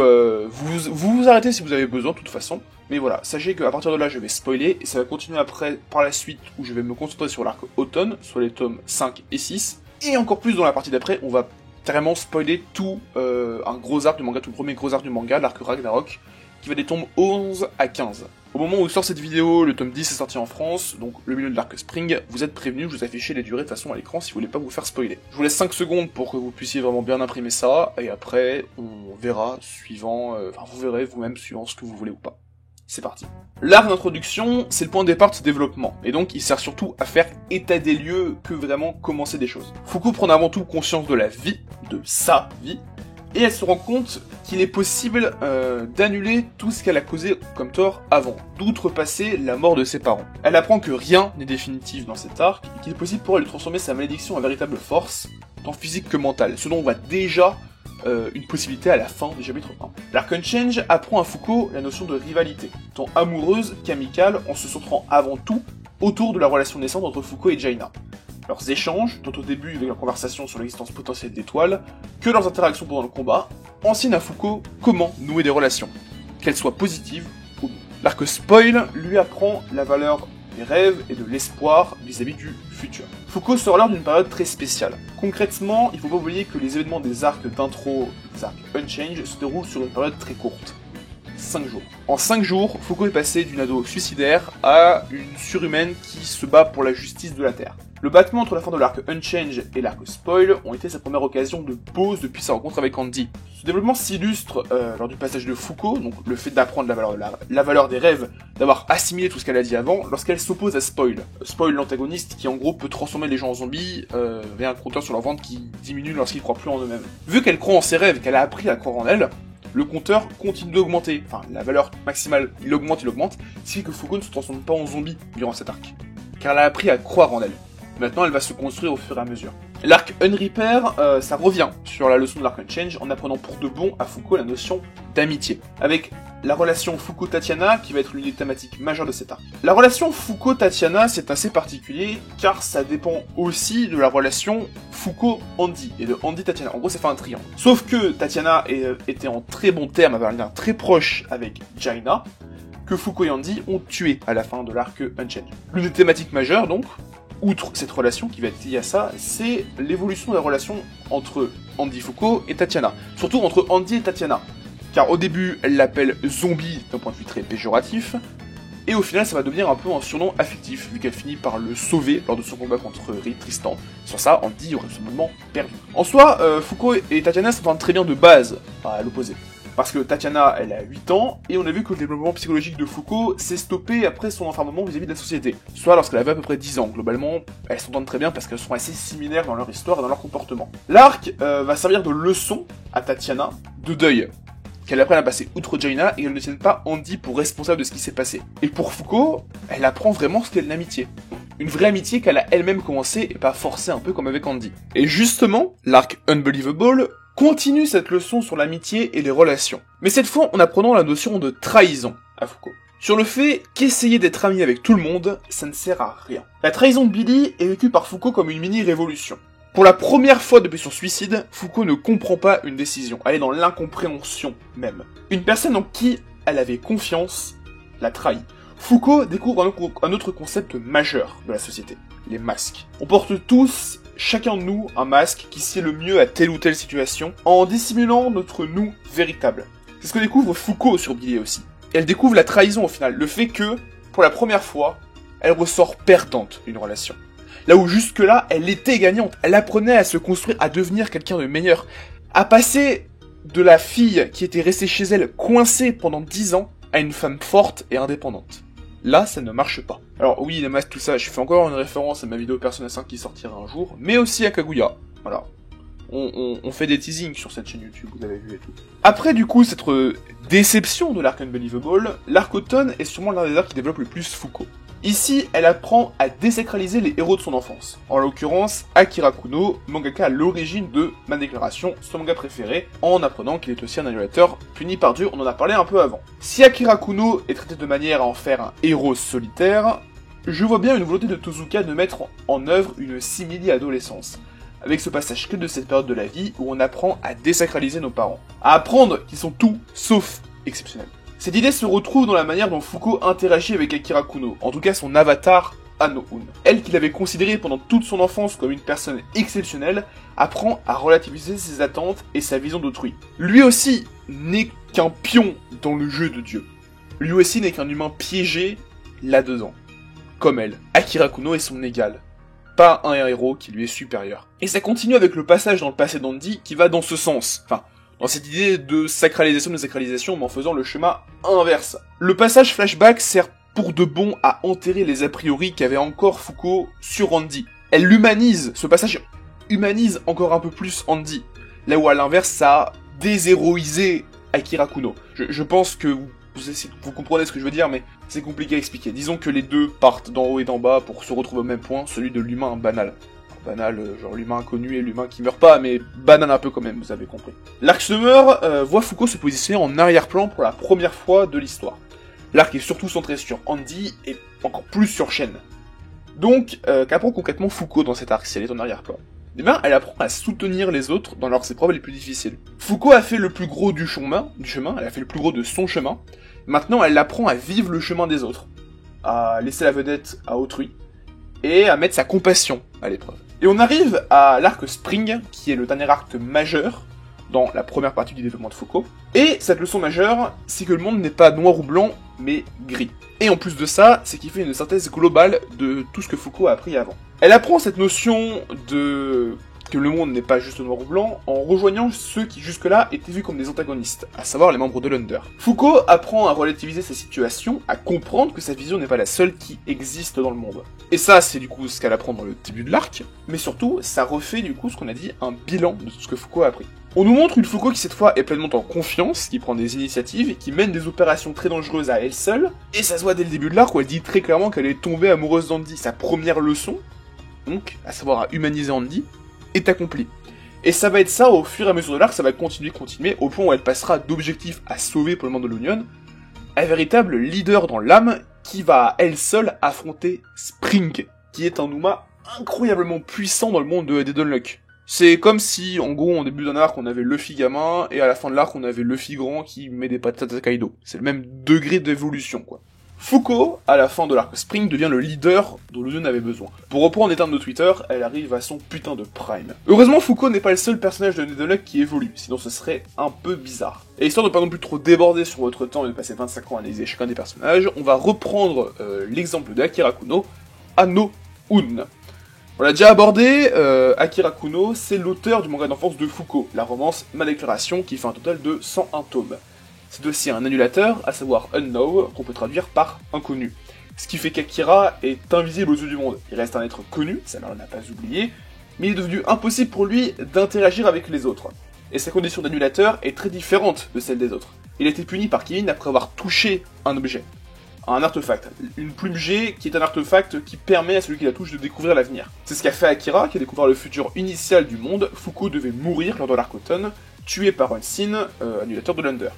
arrêtez si vous avez besoin, de toute façon. Mais voilà, sachez qu'à partir de là, je vais spoiler, et ça va continuer après, par la suite, où je vais me concentrer sur l'arc automne, soit les tomes 5 et 6. Et encore plus dans la partie d'après, on va carrément spoiler tout un gros arc du manga, tout le premier gros arc du manga, l'arc Ragnarok, qui va des tomes 11 à 15. Au moment où sort cette vidéo, le tome 10 est sorti en France, donc le milieu de l'arc Spring, vous êtes prévenus, je vous affiche les durées de façon à l'écran si vous voulez pas vous faire spoiler. Je vous laisse 5 secondes pour que vous puissiez vraiment bien imprimer ça, et après, on verra suivant, vous verrez vous-même suivant ce que vous voulez ou pas. C'est parti. L'arc d'introduction, c'est le point de départ de ce développement, et donc il sert surtout à faire état des lieux que vraiment commencer des choses. Fuko prend avant tout conscience de la vie, de sa vie, et elle se rend compte qu'il est possible d'annuler tout ce qu'elle a causé comme tort avant, d'outrepasser la mort de ses parents. Elle apprend que rien n'est définitif dans cet arc, et qu'il est possible pour elle de transformer sa malédiction en véritable force, tant physique que mentale, ce dont on voit déjà une possibilité à la fin du chapitre 1. L'arc Unchange apprend à Fuko la notion de rivalité, tant amoureuse qu'amicale, en se centrant avant tout autour de la relation naissante entre Fuko et Jaina. Leurs échanges, tant au début avec leur conversation sur l'existence potentielle d'étoiles, que leurs interactions pendant le combat, enseignent à Fuko comment nouer des relations, qu'elles soient positives ou non. L'arc Spoil lui apprend la valeur des rêves et de l'espoir vis-à-vis du futur. Fuko sort alors d'une période très spéciale. Concrètement, il faut pas oublier que les événements des arcs d'intro, des arcs Unchange, se déroulent sur une période très courte. 5 jours. En 5 jours, Fuko est passé d'une ado suicidaire à une surhumaine qui se bat pour la justice de la Terre. Le battement entre la fin de l'arc Unchange et l'arc Spoil ont été sa première occasion de pause depuis sa rencontre avec Andy. Ce développement s'illustre lors du passage de Fuko, donc le fait d'apprendre la valeur des rêves, d'avoir assimilé tout ce qu'elle a dit avant, lorsqu'elle s'oppose à Spoil. Spoil, l'antagoniste, qui en gros peut transformer les gens en zombies via un compteur sur leur ventre qui diminue lorsqu'ils croient plus en eux-mêmes. Vu qu'elle croit en ses rêves et qu'elle a appris à croire en elle, le compteur continue d'augmenter, enfin la valeur maximale, il augmente, ce qui fait que Fuko ne se transforme pas en zombie durant cet arc, car elle a appris à croire en elle. Maintenant, elle va se construire au fur et à mesure. L'arc Unrepair, ça revient sur la leçon de l'arc Unchange en apprenant pour de bon à Fuko la notion d'amitié, avec la relation Fuko-Tatiana qui va être l'une des thématiques majeures de cet arc. La relation Fuko-Tatiana, c'est assez particulier car ça dépend aussi de la relation Fuko-Andy et de Andy-Tatiana. En gros, ça fait un triangle. Sauf que Tatiana était en très bon terme, avait un lien très proche avec Jaina, que Fuko et Andy ont tué à la fin de l'arc Unchange. L'une des thématiques majeures, donc, outre cette relation qui va être liée à ça, c'est l'évolution de la relation entre Andy Fuko et Tatiana. Surtout entre Andy et Tatiana. Car au début, elle l'appelle zombie d'un point de vue très péjoratif, et au final, ça va devenir un peu un surnom affectif, vu qu'elle finit par le sauver lors de son combat contre Tristan. Sur ça, Andy aurait absolument perdu. En soi, Fuko et Tatiana s'entendent très bien de base, à l'opposé. Parce que Tatiana, elle a 8 ans, et on a vu que le développement psychologique de Fuko s'est stoppé après son enfermement vis-à-vis de la société. Soit lorsqu'elle avait à peu près 10 ans. Globalement, elles s'entendent très bien parce qu'elles sont assez similaires dans leur histoire et dans leur comportement. L'arc va servir de leçon à Tatiana de deuil. qu'elle apprenne à passer outre Jaina et qu'elle ne tienne pas Andy pour responsable de ce qui s'est passé. Et pour Fuko, elle apprend vraiment ce qu'est une amitié. Une vraie amitié qu'elle a elle-même commencé et pas forcée un peu comme avec Andy. Et justement, l'arc Unbelievable continue cette leçon sur l'amitié et les relations. Mais cette fois en apprenant la notion de trahison à Fuko. Sur le fait qu'essayer d'être ami avec tout le monde, ça ne sert à rien. La trahison de Billy est vécue par Fuko comme une mini-révolution. Pour la première fois depuis son suicide, Fuko ne comprend pas une décision, elle est dans l'incompréhension même. Une personne en qui elle avait confiance la trahit. Fuko découvre un autre concept majeur de la société, les masques. On porte tous, chacun de nous, un masque qui sied le mieux à telle ou telle situation, en dissimulant notre nous véritable. C'est ce que découvre Fuko sur Billy aussi. Et elle découvre la trahison au final, le fait que, pour la première fois, elle ressort perdante d'une relation. Là où jusque-là, elle était gagnante, elle apprenait à se construire, à devenir quelqu'un de meilleur, à passer de la fille qui était restée chez elle coincée pendant 10 ans à une femme forte et indépendante. Là, ça ne marche pas. Alors oui, les masques, tout ça, je fais encore une référence à ma vidéo Persona 5 qui sortira un jour, mais aussi à Kaguya, voilà. On fait des teasings sur cette chaîne YouTube, vous avez vu et tout. Après du coup, cette déception de l'arc Unbelievable, l'arc automne est sûrement l'un des arcs qui développe le plus Fuko. Ici, elle apprend à désacraliser les héros de son enfance. En l'occurrence, Akira Kuno, mangaka à l'origine de Ma Déclaration, son manga préféré, en apprenant qu'il est aussi un annulateur puni par Dieu, on en a parlé un peu avant. Si Akira Kuno est traité de manière à en faire un héros solitaire, je vois bien une volonté de Tozuka de mettre en œuvre une simili-adolescence. Avec ce passage que de cette période de la vie où on apprend à désacraliser nos parents. À apprendre qu'ils sont tout sauf exceptionnels. Cette idée se retrouve dans la manière dont Fuko interagit avec Akira Kuno, en tout cas son avatar, Ano-un. Elle, qu'il avait considérée pendant toute son enfance comme une personne exceptionnelle, apprend à relativiser ses attentes et sa vision d'autrui. Lui aussi n'est qu'un pion dans le jeu de Dieu. Lui aussi n'est qu'un humain piégé là-dedans. Comme elle, Akira Kuno est son égal. Pas un héros qui lui est supérieur. Et ça continue avec le passage dans le passé d'Andy qui va dans ce sens. Enfin, dans cette idée de sacralisation, mais en faisant le schéma inverse. Le passage flashback sert pour de bon à enterrer les a priori qu'avait encore Fuko sur Andy. Elle l'humanise, ce passage humanise encore un peu plus Andy. Là où à l'inverse, ça a déshéroïsé Akira Kuno. Je pense que vous comprenez ce que je veux dire, mais c'est compliqué à expliquer. Disons que les deux partent d'en haut et d'en bas pour se retrouver au même point, celui de l'humain banal. Banal, genre l'humain inconnu et l'humain qui meurt pas, mais banal un peu quand même, vous avez compris. L'arc Summer voit Fuko se positionner en arrière-plan pour la première fois de l'histoire. L'arc est surtout centré sur Andy et encore plus sur Shen. Donc, qu'apprend concrètement Fuko dans cet arc si elle est en arrière-plan? Eh bien, elle apprend à soutenir les autres dans leurs épreuves les plus difficiles. Fuko a fait le plus gros du chemin, elle a fait le plus gros de son chemin. Maintenant, elle apprend à vivre le chemin des autres, à laisser la vedette à autrui, et à mettre sa compassion à l'épreuve. Et on arrive à l'arc Spring, qui est le dernier arc majeur dans la première partie du développement de Fuko. Et cette leçon majeure, c'est que le monde n'est pas noir ou blanc, mais gris. Et en plus de ça, c'est qu'il fait une synthèse globale de tout ce que Fuko a appris avant. Elle apprend cette notion de que le monde n'est pas juste noir ou blanc, en rejoignant ceux qui jusque-là étaient vus comme des antagonistes, à savoir les membres de l'Under. Fuko apprend à relativiser sa situation, à comprendre que sa vision n'est pas la seule qui existe dans le monde. Et ça, c'est du coup ce qu'elle apprend dans le début de l'arc, mais surtout, ça refait du coup ce qu'on a dit, un bilan de tout ce que Fuko a appris. On nous montre une Fuko qui cette fois est pleinement en confiance, qui prend des initiatives et qui mène des opérations très dangereuses à elle seule, et ça se voit dès le début de l'arc où elle dit très clairement qu'elle est tombée amoureuse d'Andy, sa première leçon, donc, à savoir à humaniser Andy, est accompli. Et ça va être ça au fur et à mesure de l'arc, ça va continuer, au point où elle passera d'objectif à sauver pour le monde de l'Union, un véritable leader dans l'âme qui va elle seule affronter Spring, qui est un Uma incroyablement puissant dans le monde de Dunluck. C'est comme si, en gros, en début d'un arc, on avait Luffy gamin, et à la fin de l'arc, on avait Luffy grand qui met des patates à Kaido. C'est le même degré d'évolution, quoi. Fuko, à la fin de l'arc Spring, devient le leader dont l'Union avait besoin. Pour reprendre les termes de Twitter, elle arrive à son putain de prime. Heureusement, Fuko n'est pas le seul personnage de Dunluck qui évolue, sinon ce serait un peu bizarre. Et histoire de pas non plus trop déborder sur votre temps et de passer 25 ans à analyser chacun des personnages, on va reprendre l'exemple de Akira Kuno, Ano-un. On l'a déjà abordé, Akira Kuno, c'est l'auteur du manga d'enfance de Fuko, la romance Ma Déclaration, qui fait un total de 101 tomes. C'est aussi un annulateur, à savoir Unknown, qu'on peut traduire par inconnu. Ce qui fait qu'Akira est invisible aux yeux du monde. Il reste un être connu, ça ne l'a pas oublié, mais il est devenu impossible pour lui d'interagir avec les autres. Et sa condition d'annulateur est très différente de celle des autres. Il a été puni par Kevin après avoir touché un objet, un artefact. Une plume G qui est un artefact qui permet à celui qui la touche de découvrir l'avenir. C'est ce qu'a fait Akira, qui a découvert le futur initial du monde. Fuko devait mourir lors de l'arc automne, tué par Unseen, annulateur de l'Under.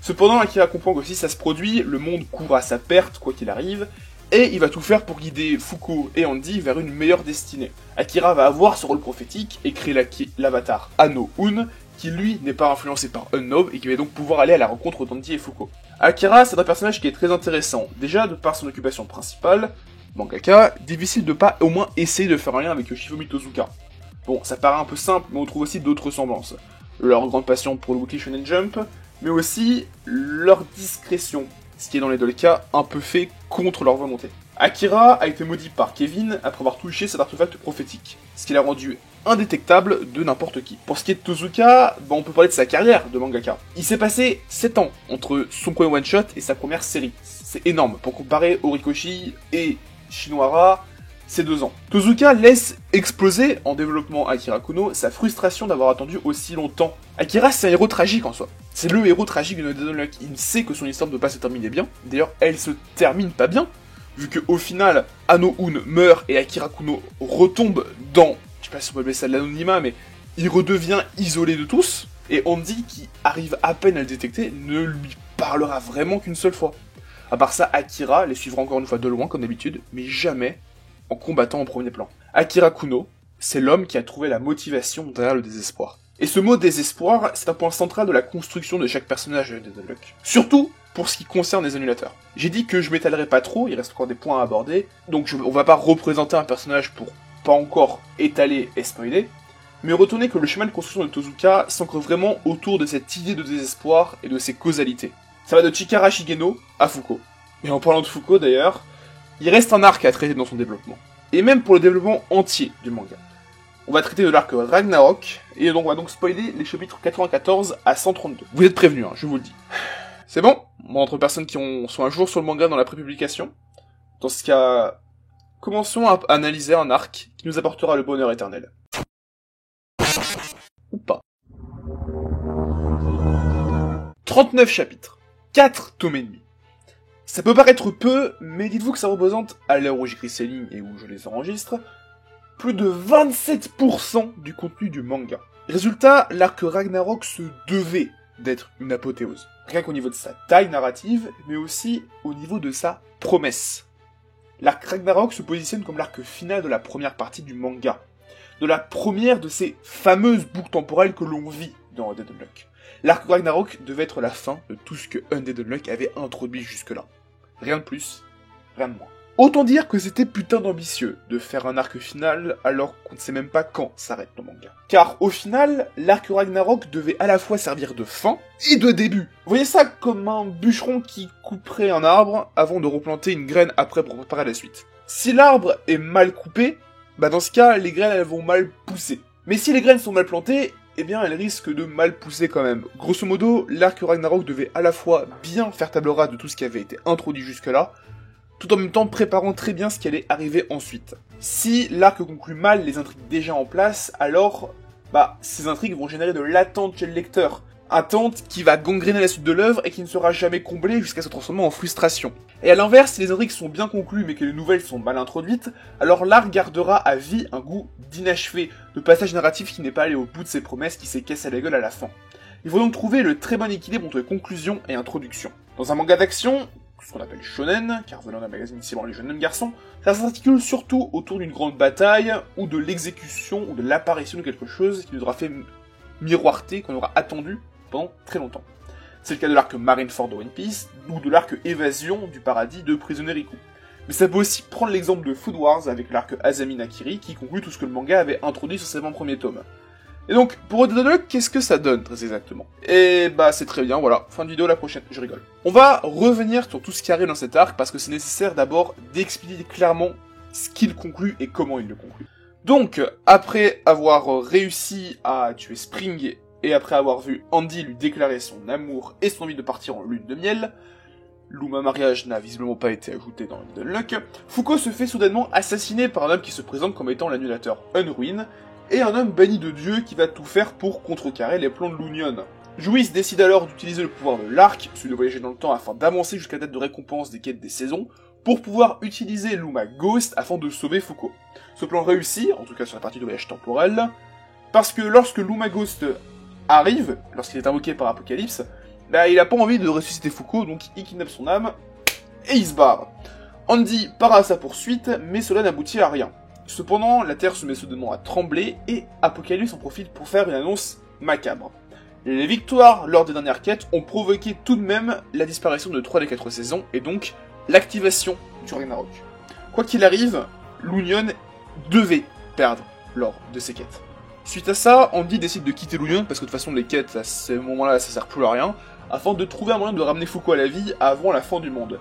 Cependant, Akira comprend que si ça se produit, le monde court à sa perte, quoi qu'il arrive, et il va tout faire pour guider Fuko et Andy vers une meilleure destinée. Akira va avoir ce rôle prophétique et créer l'avatar Ano-un, qui lui n'est pas influencé par Unknown et qui va donc pouvoir aller à la rencontre d'Andy et Fuko. Akira, c'est un personnage qui est très intéressant, déjà de par son occupation principale, mangaka, difficile de pas au moins essayer de faire un lien avec Yoshifumi Tozuka. Bon, ça paraît un peu simple, mais on trouve aussi d'autres ressemblances. Leur grande passion pour le Weekly Shonen Jump, mais aussi leur discrétion, ce qui est dans les deux cas un peu fait contre leur volonté. Akira a été maudit par Kevin après avoir touché cet artefact prophétique, ce qui l'a rendu indétectable de n'importe qui. Pour ce qui est de Tozuka, on peut parler de sa carrière de mangaka. Il s'est passé 7 ans entre son premier one-shot et sa première série. C'est énorme, pour comparer Horikoshi et Shinohara, c'est 2 ans. Tozuka laisse exploser, en développement Akira Kuno, sa frustration d'avoir attendu aussi longtemps. Akira, c'est un héros tragique en soi. C'est le héros tragique de No Dead Unluck. Il sait que son histoire ne peut pas se terminer bien. D'ailleurs, elle se termine pas bien, vu qu'au final, Ano-un meurt et Akira Kuno retombe dans, je sais pas si on peut appeler ça de l'anonymat, mais il redevient isolé de tous, et Andy, qui arrive à peine à le détecter, ne lui parlera vraiment qu'une seule fois. À part ça, Akira les suivra encore une fois de loin, comme d'habitude, mais jamais en combattant en premier plan. Akira Kuno, c'est l'homme qui a trouvé la motivation derrière le désespoir. Et ce mot désespoir, c'est un point central de la construction de chaque personnage de Dead Unluck. Surtout pour ce qui concerne les annulateurs. J'ai dit que je m'étalerai pas trop, il reste encore des points à aborder, donc on va pas représenter un personnage pour pas encore étaler et spoiler, mais retournez que le chemin de construction de Tozuka s'ancre vraiment autour de cette idée de désespoir et de ses causalités. Ça va de Chikara Shigeno à Fuko. Et en parlant de Fuko d'ailleurs, il reste un arc à traiter dans son développement. Et même pour le développement entier du manga. On va traiter de l'arc Ragnarok, et donc on va donc spoiler les chapitres 94 à 132. Vous êtes prévenus, je vous le dis. C'est bon, entre personnes qui sont un jour sur le manga dans la prépublication. Dans ce cas, commençons à analyser un arc qui nous apportera le bonheur éternel. Ou pas. 39 chapitres. 4 tomes et demi. Ça peut paraître peu, mais dites-vous que ça représente, à l'heure où j'écris ces lignes et où je les enregistre, plus de 27% du contenu du manga. Résultat, l'arc Ragnarok se devait d'être une apothéose. Rien qu'au niveau de sa taille narrative, mais aussi au niveau de sa promesse. L'arc Ragnarok se positionne comme l'arc final de la première partie du manga. De la première de ces fameuses boucles temporelles que l'on vit dans Undead Unluck. L'arc Ragnarok devait être la fin de tout ce que Undead Unluck avait introduit jusque-là. Rien de plus, rien de moins. Autant dire que c'était putain d'ambitieux de faire un arc final alors qu'on ne sait même pas quand s'arrête le manga. Car au final, l'arc Ragnarok devait à la fois servir de fin et de début. Vous voyez ça comme un bûcheron qui couperait un arbre avant de replanter une graine après pour préparer la suite. Si l'arbre est mal coupé, dans ce cas, les graines elles vont mal pousser. Mais si les graines sont mal plantées, eh bien elles risquent de mal pousser quand même. Grosso modo, l'arc Ragnarok devait à la fois bien faire table rase de tout ce qui avait été introduit jusque-là, tout en même temps préparant très bien ce qui allait arriver ensuite. Si l'arc conclut mal les intrigues déjà en place, alors, ces intrigues vont générer de l'attente chez le lecteur. Attente qui va gangréner la suite de l'œuvre et qui ne sera jamais comblée jusqu'à se transformer en frustration. Et à l'inverse, si les intrigues sont bien conclues mais que les nouvelles sont mal introduites, alors l'arc gardera à vie un goût d'inachevé, de passage narratif qui n'est pas allé au bout de ses promesses, qui s'est cassé la gueule à la fin. Il faut donc trouver le très bon équilibre entre conclusion et introduction. Dans un manga d'action, ce qu'on appelle shonen, car venant d'un magazine ciblant les jeunes garçons, ça s'articule surtout autour d'une grande bataille, ou de l'exécution, ou de l'apparition de quelque chose qui nous aura fait miroiter, qu'on aura attendu pendant très longtemps. C'est le cas de l'arc Marineford de One Piece, ou de l'arc Évasion du paradis de Prisonnier Riku. Mais ça peut aussi prendre l'exemple de Food Wars avec l'arc Azami Nakiri, qui conclut tout ce que le manga avait introduit sur ses 20 premiers tomes. Et donc, pour Undead Unluck, qu'est-ce que ça donne, très exactement? Et c'est très bien, voilà, fin de vidéo, la prochaine, je rigole. On va revenir sur tout ce qui arrive dans cet arc, parce que c'est nécessaire d'abord d'expliquer clairement ce qu'il conclut et comment il le conclut. Donc, après avoir réussi à tuer Spring, et après avoir vu Andy lui déclarer son amour et son envie de partir en lune de miel, Luma mariage n'a visiblement pas été ajouté dans Undead Unluck, Fuko se fait soudainement assassiner par un homme qui se présente comme étant l'annulateur Unruin, et un homme banni de Dieu qui va tout faire pour contrecarrer les plans de l'Union. Whis décide alors d'utiliser le pouvoir de l'arc, celui de voyager dans le temps afin d'avancer jusqu'à la date de récompense des quêtes des saisons, pour pouvoir utiliser Luma Ghost afin de sauver Fuko. Ce plan réussit, en tout cas sur la partie de voyage temporel, parce que lorsque Luma Ghost arrive, lorsqu'il est invoqué par Apocalypse, bah il a pas envie de ressusciter Fuko, donc il kidnappe son âme, et il se barre. Andy part à sa poursuite, mais cela n'aboutit à rien. Cependant, la Terre se met soudainement à trembler, et Apocalypse en profite pour faire une annonce macabre. Les victoires lors des dernières quêtes ont provoqué tout de même la disparition de 3 des 4 saisons, et donc l'activation du Ragnarok. Quoi qu'il arrive, l'Union devait perdre lors de ces quêtes. Suite à ça, Andy décide de quitter l'Union, parce que de toute façon les quêtes à ce moment-là ça sert plus à rien, afin de trouver un moyen de ramener Fuko à la vie avant la fin du monde.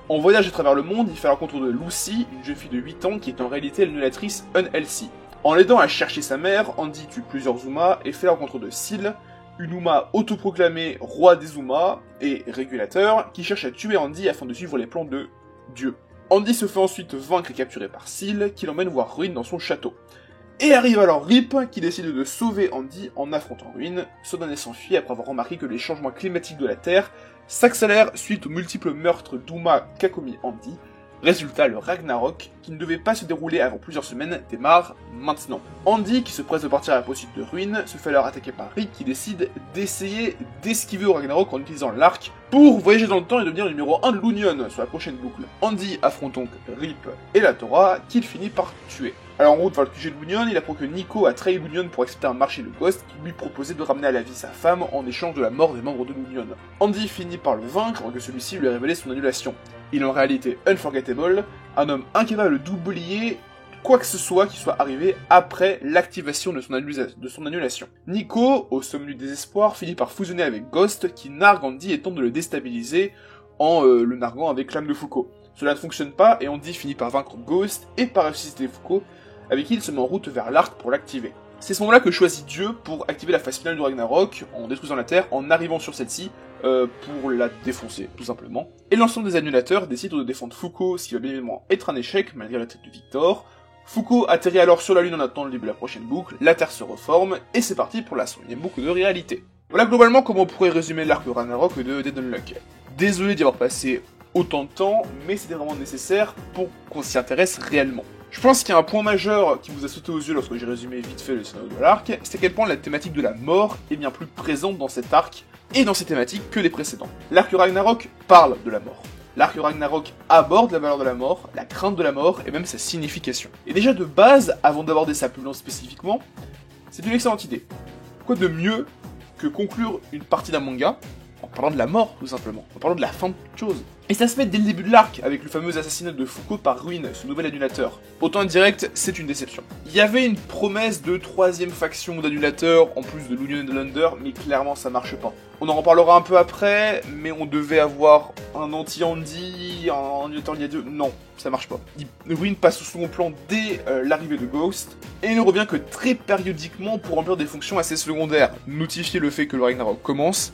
En voyage à travers le monde, il fait la rencontre de Lucy, une jeune fille de 8 ans qui est en réalité l'annulatrice Unhealthy. En l'aidant à chercher sa mère, Andy tue plusieurs Zumas et fait la rencontre de Seal, une Uma autoproclamée roi des Zumas et régulateur, qui cherche à tuer Andy afin de suivre les plans de Dieu. Andy se fait ensuite vaincre et capturer par Seal, qui l'emmène voir Ruin dans son château. Et arrive alors Rip, qui décide de sauver Andy en affrontant Ruin. Ce dernier s'enfuit après avoir remarqué que les changements climatiques de la Terre s'accélèrent suite aux multiples meurtres d'Uma qu'a commis Andy. Résultat, le Ragnarok, qui ne devait pas se dérouler avant plusieurs semaines, démarre maintenant. Andy, qui se presse de partir à la poursuite de Ruin, se fait alors attaquer par Rick, qui décide d'essayer d'esquiver au Ragnarok en utilisant l'arc pour voyager dans le temps et devenir le numéro 1 de l'Union sur la prochaine boucle. Andy affronte donc Rip et la Torah, qu'il finit par tuer. Alors en route vers le QG de l'Union, il apprend que Nico a trahi l'Union pour accepter un marché de Ghost qui lui proposait de ramener à la vie sa femme en échange de la mort des membres de l'Union. Andy finit par le vaincre avant que celui-ci lui ait révélé son annulation. Il est en réalité unforgettable, un homme incapable d'oublier quoi que ce soit qui soit arrivé après l'activation de son annulation. Nico, au somme du désespoir, finit par fusionner avec Ghost qui nargue Andy et tente de le déstabiliser en le narguant avec l'âme de Fuko. Cela ne fonctionne pas et Andy finit par vaincre Ghost et par ressusciter Fuko, avec qui il se met en route vers l'arc pour l'activer. C'est ce moment-là que choisit Dieu pour activer la phase finale du Ragnarok, en détruisant la Terre, en arrivant sur celle-ci, pour la défoncer, tout simplement. Et l'ensemble des annulateurs décident de défendre Fuko, ce qui va bien évidemment être un échec, malgré la tête de Victor. Fuko atterrit alors sur la Lune en attendant le début de la prochaine boucle, la Terre se reforme, et c'est parti pour la 100e boucle de réalité. Voilà globalement comment on pourrait résumer l'arc Ragnarok de Dead Unluck. Désolé d'y avoir passé autant de temps, mais c'était vraiment nécessaire pour qu'on s'y intéresse réellement. Je pense qu'il y a un point majeur qui vous a sauté aux yeux lorsque j'ai résumé vite fait le scénario de l'arc, c'est à quel point la thématique de la mort est bien plus présente dans cet arc et dans ces thématiques que les précédents. L'arc Ragnarok parle de la mort. L'arc Ragnarok aborde la valeur de la mort, la crainte de la mort et même sa signification. Et déjà de base, avant d'aborder ça plus loin spécifiquement, c'est une excellente idée. Quoi de mieux que conclure une partie d'un manga en parlant de la mort, tout simplement, en parlant de la fin de toute chose. Et ça se fait dès le début de l'arc, avec le fameux assassinat de Fuko par Ruin, ce nouvel annulateur. Autant indirect, c'est une déception. Il y avait une promesse de 3ème faction d'annulateurs, en plus de l'Union et de l'Under, mais clairement ça marche pas. On en reparlera un peu après, mais on devait avoir un anti-Andy, un annulateur il y a 2... Non, ça marche pas. Ruin passe au second plan dès l'arrivée de Ghost, et il ne revient que très périodiquement pour remplir des fonctions assez secondaires, notifier le fait que le Ragnarok commence,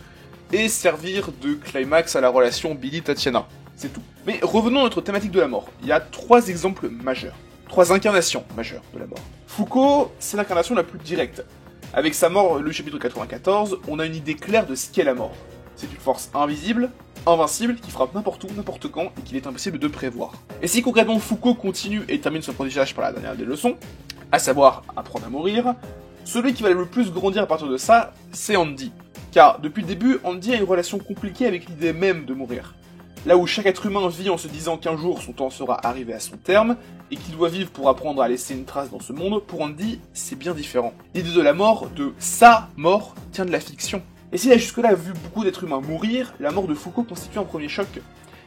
et servir de climax à la relation Billy-Tatiana. C'est tout. Mais revenons à notre thématique de la mort. Il y a 3 exemples majeurs. 3 incarnations majeures de la mort. Fuko, c'est l'incarnation la plus directe. Avec sa mort, le chapitre 94, on a une idée claire de ce qu'est la mort. C'est une force invisible, invincible, qui frappe n'importe où, n'importe quand, et qu'il est impossible de prévoir. Et si concrètement Fuko continue et termine son apprentissage par la dernière des leçons, à savoir apprendre à mourir, celui qui va le plus grandir à partir de ça, c'est Andy. Car depuis le début, Andy a une relation compliquée avec l'idée même de mourir. Là où chaque être humain vit en se disant qu'un jour son temps sera arrivé à son terme, et qu'il doit vivre pour apprendre à laisser une trace dans ce monde, pour Andy, c'est bien différent. L'idée de la mort, de sa mort, tient de la fiction. Et s'il a jusque-là vu beaucoup d'êtres humains mourir, la mort de Fuko constitue un premier choc.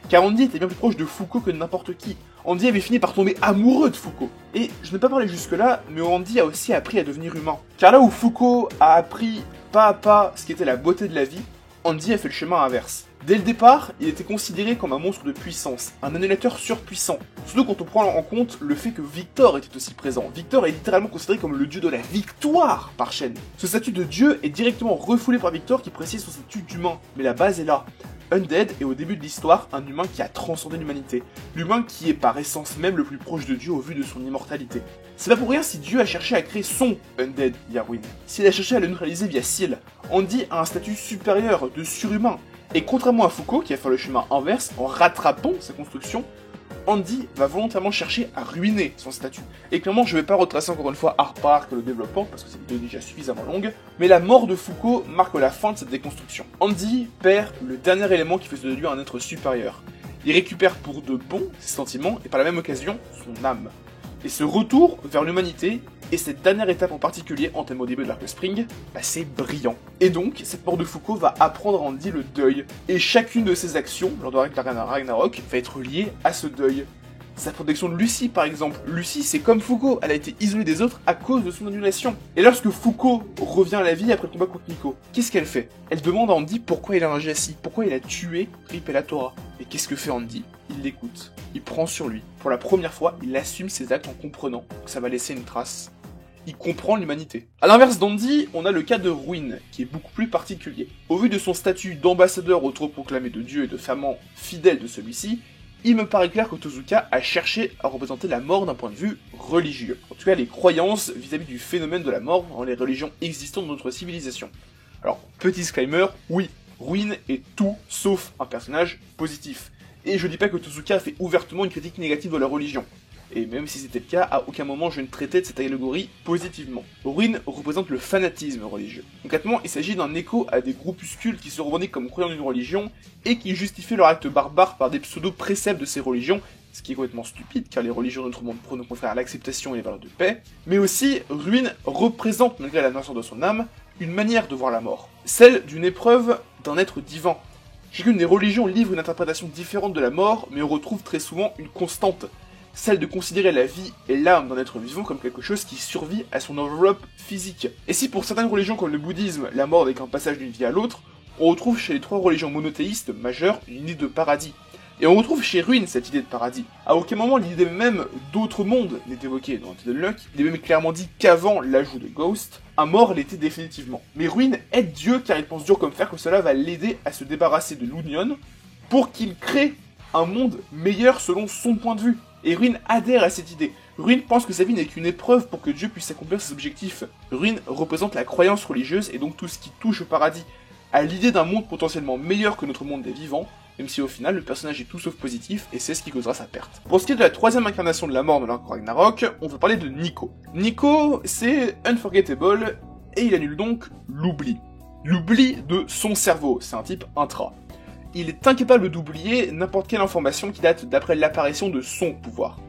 Car Andy était bien plus proche de Fuko que de n'importe qui. Andy avait fini par tomber amoureux de Fuko. Et je n'ai pas parlé jusque-là, mais Andy a aussi appris à devenir humain. Car là où Fuko a appris pas à pas ce qu'était la beauté de la vie, Andy a fait le chemin inverse. Dès le départ, il était considéré comme un monstre de puissance, un annulateur surpuissant. Surtout quand on prend en compte le fait que Victor était aussi présent. Victor est littéralement considéré comme le dieu de la victoire par chaîne. Ce statut de dieu est directement refoulé par Victor qui précise son statut d'humain, mais la base est là. Undead est au début de l'histoire un humain qui a transcendé l'humanité, l'humain qui est par essence même le plus proche de Dieu au vu de son immortalité. C'est pas pour rien si Dieu a cherché à créer son Undead via Ruin. S'il a cherché à le neutraliser via Seal, Andy a un statut supérieur de surhumain, et contrairement à Foucault qui a fait le chemin inverse en rattrapant sa construction, Andy va volontairement chercher à ruiner son statut. Et clairement, je vais pas retracer encore une fois art par art le développement, parce que cette vidéo est déjà suffisamment longue, mais la mort de Foucault marque la fin de cette déconstruction. Andy perd le dernier élément qui faisait de lui un être supérieur. Il récupère pour de bon ses sentiments, et par la même occasion, son âme. Et ce retour vers l'humanité, et cette dernière étape en particulier, en thème au début de l'Arc Spring, bah c'est brillant. Et donc, cette mort de Foucault va apprendre à Andy le deuil, et chacune de ses actions, lors de Ragnarok, va être liée à ce deuil. Sa protection de Lucie, par exemple. Lucie, c'est comme Foucault, elle a été isolée des autres à cause de son annulation. Et lorsque Foucault revient à la vie après le combat contre Nico, qu'est-ce qu'elle fait? Elle demande à Andy pourquoi il a agi ainsi, pourquoi il a tué Rip et la Torah. Et qu'est-ce que fait Andy? Il l'écoute, il prend sur lui. Pour la première fois, il assume ses actes en comprenant que ça va laisser une trace. Il comprend l'humanité. A l'inverse d'Andy, on a le cas de Ruin, qui est beaucoup plus particulier. Au vu de son statut d'ambassadeur autoproclamé de Dieu et de fervent fidèle de celui-ci, il me paraît clair que Tozuka a cherché à représenter la mort d'un point de vue religieux. En tout cas, les croyances vis-à-vis du phénomène de la mort dans les religions existantes de notre civilisation. Alors, petit disclaimer, oui, Ruin est tout sauf un personnage positif. Et je dis pas que Tozuka a fait ouvertement une critique négative de la religion. Et même si c'était le cas, à aucun moment je ne traitais de cette allégorie positivement. Ruin représente le fanatisme religieux. Concrètement, il s'agit d'un écho à des groupuscules qui se revendiquent comme croyants d'une religion et qui justifient leur acte barbare par des pseudo-préceptes de ces religions, ce qui est complètement stupide car les religions de notre monde prônent au contraire l'acceptation et les valeurs de paix. Mais aussi, Ruin représente, malgré la noirceur de son âme, une manière de voir la mort. Celle d'une épreuve d'un être divin. Chacune des religions livre une interprétation différente de la mort, mais on retrouve très souvent une constante. Celle de considérer la vie et l'âme d'un être vivant comme quelque chose qui survit à son enveloppe physique. Et si pour certaines religions comme le bouddhisme, la mort n'est qu'un passage d'une vie à l'autre, on retrouve chez les trois religions monothéistes majeures une idée de paradis. Et on retrouve chez Ruin cette idée de paradis. À aucun moment l'idée même d'autre monde n'est évoquée dans Undead Unluck, il est même clairement dit qu'avant l'ajout de Ghost, un mort l'était définitivement. Mais Ruin aide Dieu car il pense dur comme fer que cela va l'aider à se débarrasser de l'Union pour qu'il crée un monde meilleur selon son point de vue. Et Ruin adhère à cette idée. Ruin pense que sa vie n'est qu'une épreuve pour que Dieu puisse accomplir ses objectifs. Ruin représente la croyance religieuse et donc tout ce qui touche au paradis, à l'idée d'un monde potentiellement meilleur que notre monde des vivants, même si au final le personnage est tout sauf positif et c'est ce qui causera sa perte. Pour ce qui est de la troisième incarnation de la mort de l'Arc Ragnarok, on va parler de Nico. Nico, c'est Unforgettable et il annule donc l'oubli. L'oubli de son cerveau, c'est un type intra. Il est incapable d'oublier n'importe quelle information qui date d'après l'apparition de son pouvoir.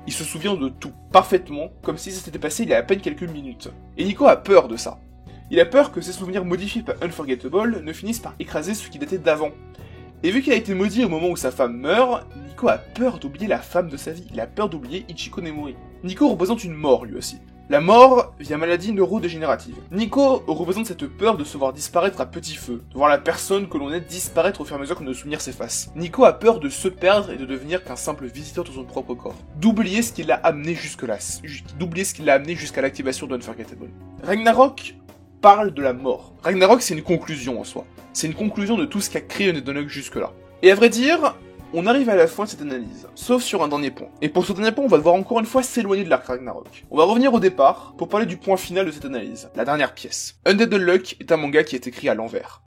Il se souvient de tout, parfaitement, comme si ça s'était passé il y a à peine quelques minutes. Et Nico a peur de ça. Il a peur que ses souvenirs modifiés par Unforgettable ne finissent par écraser ce qui datait d'avant. Et vu qu'il a été maudit au moment où sa femme meurt, Nico a peur d'oublier la femme de sa vie, il a peur d'oublier Ichiko Nemori. Nico représente une mort lui aussi. La mort via maladie neurodégénérative. Nico représente cette peur de se voir disparaître à petit feu, de voir la personne que l'on est disparaître au fur et à mesure que nos souvenirs s'effacent. Nico a peur de se perdre et de devenir qu'un simple visiteur de son propre corps. D'oublier ce qui l'a amené jusque-là, d'oublier ce qui l'a amené jusqu'à l'activation d'Unforgettable. Ragnarok parle de la mort. Ragnarok c'est une conclusion en soi. C'est une conclusion de tout ce qu'a créé Undead Unluck jusque-là. Et à vrai dire, on arrive à la fin de cette analyse, sauf sur un dernier point. Et pour ce dernier point, on va devoir encore une fois s'éloigner de l'arc Ragnarok. On va revenir au départ pour parler du point final de cette analyse, la dernière pièce. Undead Unluck est un manga qui est écrit à l'envers.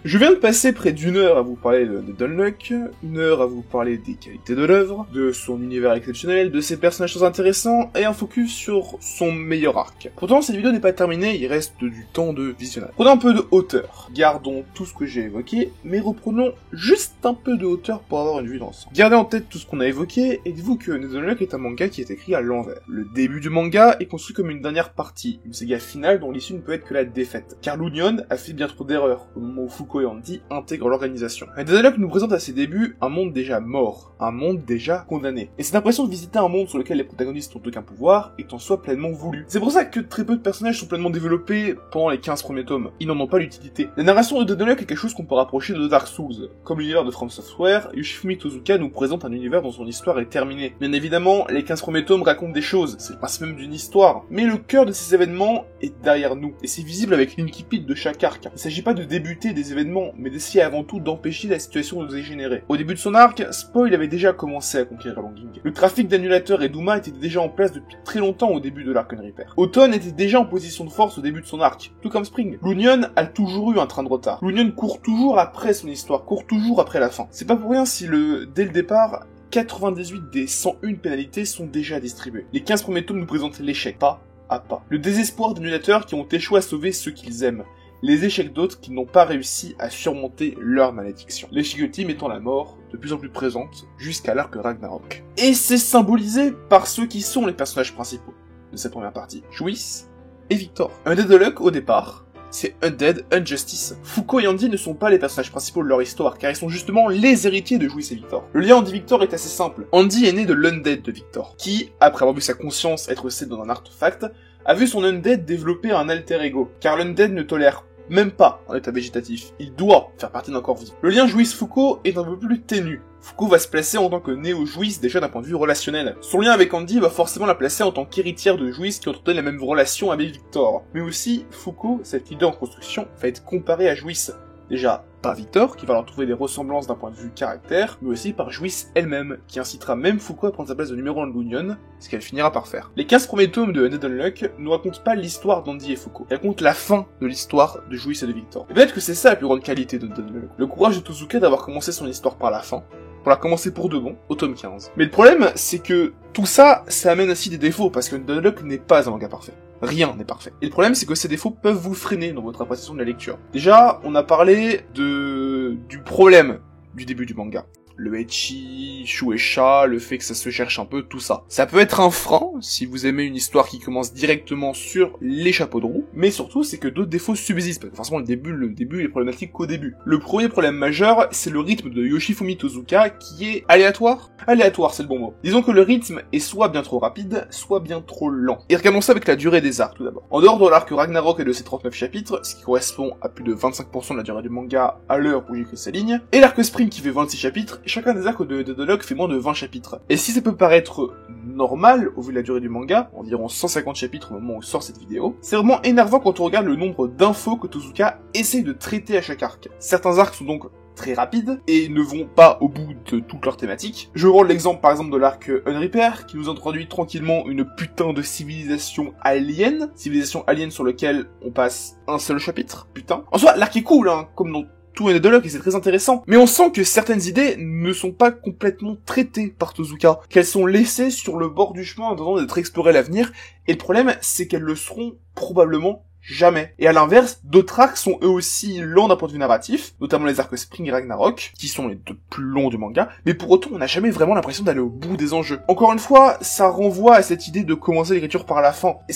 Je viens de passer près d'une heure à vous parler de Unluck, une heure à vous parler des qualités de l'œuvre, de son univers exceptionnel, de ses personnages très intéressants, et un focus sur son meilleur arc. Pourtant, cette vidéo n'est pas terminée, il reste du temps de visionnage. Prenons un peu de hauteur. Gardons tout ce que j'ai évoqué, mais reprenons juste un peu de hauteur pour avoir une vue d'ensemble. Gardez en tête tout ce qu'on a évoqué, et dites-vous que Undead Unluck est un manga qui est écrit à l'envers. Le début du manga est construit comme une dernière partie, une saga finale dont l'issue ne peut être que la défaite. Car l'Union a fait bien trop d'erreurs, au moment où Foucault et Andy Andy intègre l'organisation. Undead Unluck nous présente à ses débuts un monde déjà mort, un monde déjà condamné. Et cette impression de visiter un monde sur lequel les protagonistes n'ont aucun pouvoir est en soi pleinement voulu. C'est pour ça que très peu de personnages sont pleinement développés pendant les 15 premiers tomes. Ils n'en ont pas l'utilité. La narration de Undead Unluck est quelque chose qu'on peut rapprocher de Dark Souls. Comme l'univers de From Software, Yoshifumi Tozuka nous présente un univers dont son histoire est terminée. Bien évidemment, les 15 premiers tomes racontent des choses, c'est le principe même d'une histoire. Mais le cœur de ces événements est derrière nous. Et c'est visible avec l'incipit de chaque arc. Il s'agit pas de débuter des événements, mais d'essayer avant tout d'empêcher la situation de dégénérer. Au début de son arc, Spoil avait déjà commencé à conquérir Longing. Le trafic d'annulateurs et Douma était déjà en place depuis très longtemps au début de l'arc Unrepair. Autumn était déjà en position de force au début de son arc, tout comme Spring. L'Union a toujours eu un train de retard. L'Union court toujours après son histoire, court toujours après la fin. C'est pas pour rien si dès le départ, 98 des 101 pénalités sont déjà distribuées. Les 15 premiers tomes nous présentent l'échec, pas à pas. Le désespoir d'annulateurs qui ont échoué à sauver ceux qu'ils aiment. Les échecs d'autres qui n'ont pas réussi à surmonter leur malédiction. L'échec ultime étant la mort, de plus en plus présente, jusqu'à l'arc Ragnarok. Et c'est symbolisé par ceux qui sont les personnages principaux de cette première partie. Juice et Victor. Undead Unluck, au départ, c'est Undead Unjustice. Foucault et Andy ne sont pas les personnages principaux de leur histoire, car ils sont justement les héritiers de Juice et Victor. Le lien Andy-Victor est assez simple. Andy est né de l'Undead de Victor, qui, après avoir vu sa conscience être scellée dans un artefact, a vu son Undead développer un alter ego, car l'Undead ne tolère même pas en état végétatif, il doit faire partie d'un corps vivant. Le lien Juice-Foucault est un peu plus ténu. Foucault va se placer en tant que néo-Juice déjà d'un point de vue relationnel. Son lien avec Andy va forcément la placer en tant qu'héritière de Juice qui entretenait la même relation avec Victor. Mais aussi, Foucault, cette idée en construction, va être comparée à Juice. Déjà, par Victor, qui va leur trouver des ressemblances d'un point de vue caractère, mais aussi par Juice elle-même, qui incitera même Foucault à prendre sa place de numéro 1 de l'Union, ce qu'elle finira par faire. Les 15 premiers tomes de Undead Unluck ne racontent pas l'histoire d'Andy et Foucault, ils racontent la fin de l'histoire de Juice et de Victor. Et peut-être que c'est ça la plus grande qualité d'Undead Unluck. Le courage de Tozuka d'avoir commencé son histoire par la fin, pour la commencer pour de bon, au tome 15. Mais le problème, c'est que tout ça, ça amène aussi des défauts, parce que Undead Unluck n'est pas un manga parfait. Rien n'est parfait. Et le problème, c'est que ces défauts peuvent vous freiner dans votre appréciation de la lecture. Déjà, on a parlé du problème du début du manga. Le ecchi, Shueisha, le fait que ça se cherche un peu, tout ça. Ça peut être un frein, si vous aimez une histoire qui commence directement sur les chapeaux de roue, mais surtout, c'est que d'autres défauts subsistent, parce que forcément, le début est problématique qu'au début. Le premier problème majeur, c'est le rythme de Yoshifumi Tozuka, qui est aléatoire. Aléatoire, c'est le bon mot. Disons que le rythme est soit bien trop rapide, soit bien trop lent. Et regardons ça avec la durée des arcs, tout d'abord. En dehors de l'arc Ragnarok et de ses 39 chapitres, ce qui correspond à plus de 25% de la durée du manga à l'heure où j'écris ces lignes, et l'arc Spring qui fait 26 chapitres, chacun des arcs de Unluck fait moins de 20 chapitres. Et si ça peut paraître normal au vu de la durée du manga, environ 150 chapitres au moment où sort cette vidéo, c'est vraiment énervant quand on regarde le nombre d'infos que Tozuka essaye de traiter à chaque arc. Certains arcs sont donc très rapides et ne vont pas au bout de toute leur thématique. Je rends l'exemple par exemple de l'arc Unrepair qui nous introduit tranquillement une putain de civilisation alien sur lequel on passe un seul chapitre, putain. En soi, l'arc est cool, hein, comme dans tout Undead Unluck et c'est très intéressant. Mais on sent que certaines idées ne sont pas complètement traitées par Tozuka, qu'elles sont laissées sur le bord du chemin en attendant d'être explorées à l'avenir, et le problème, c'est qu'elles le seront probablement jamais. Et à l'inverse, d'autres arcs sont eux aussi lents d'un point de vue narratif, notamment les arcs Spring et Ragnarok, qui sont les deux plus longs du manga, mais pour autant on n'a jamais vraiment l'impression d'aller au bout des enjeux. Encore une fois, ça renvoie à cette idée de commencer l'écriture par la fin. Et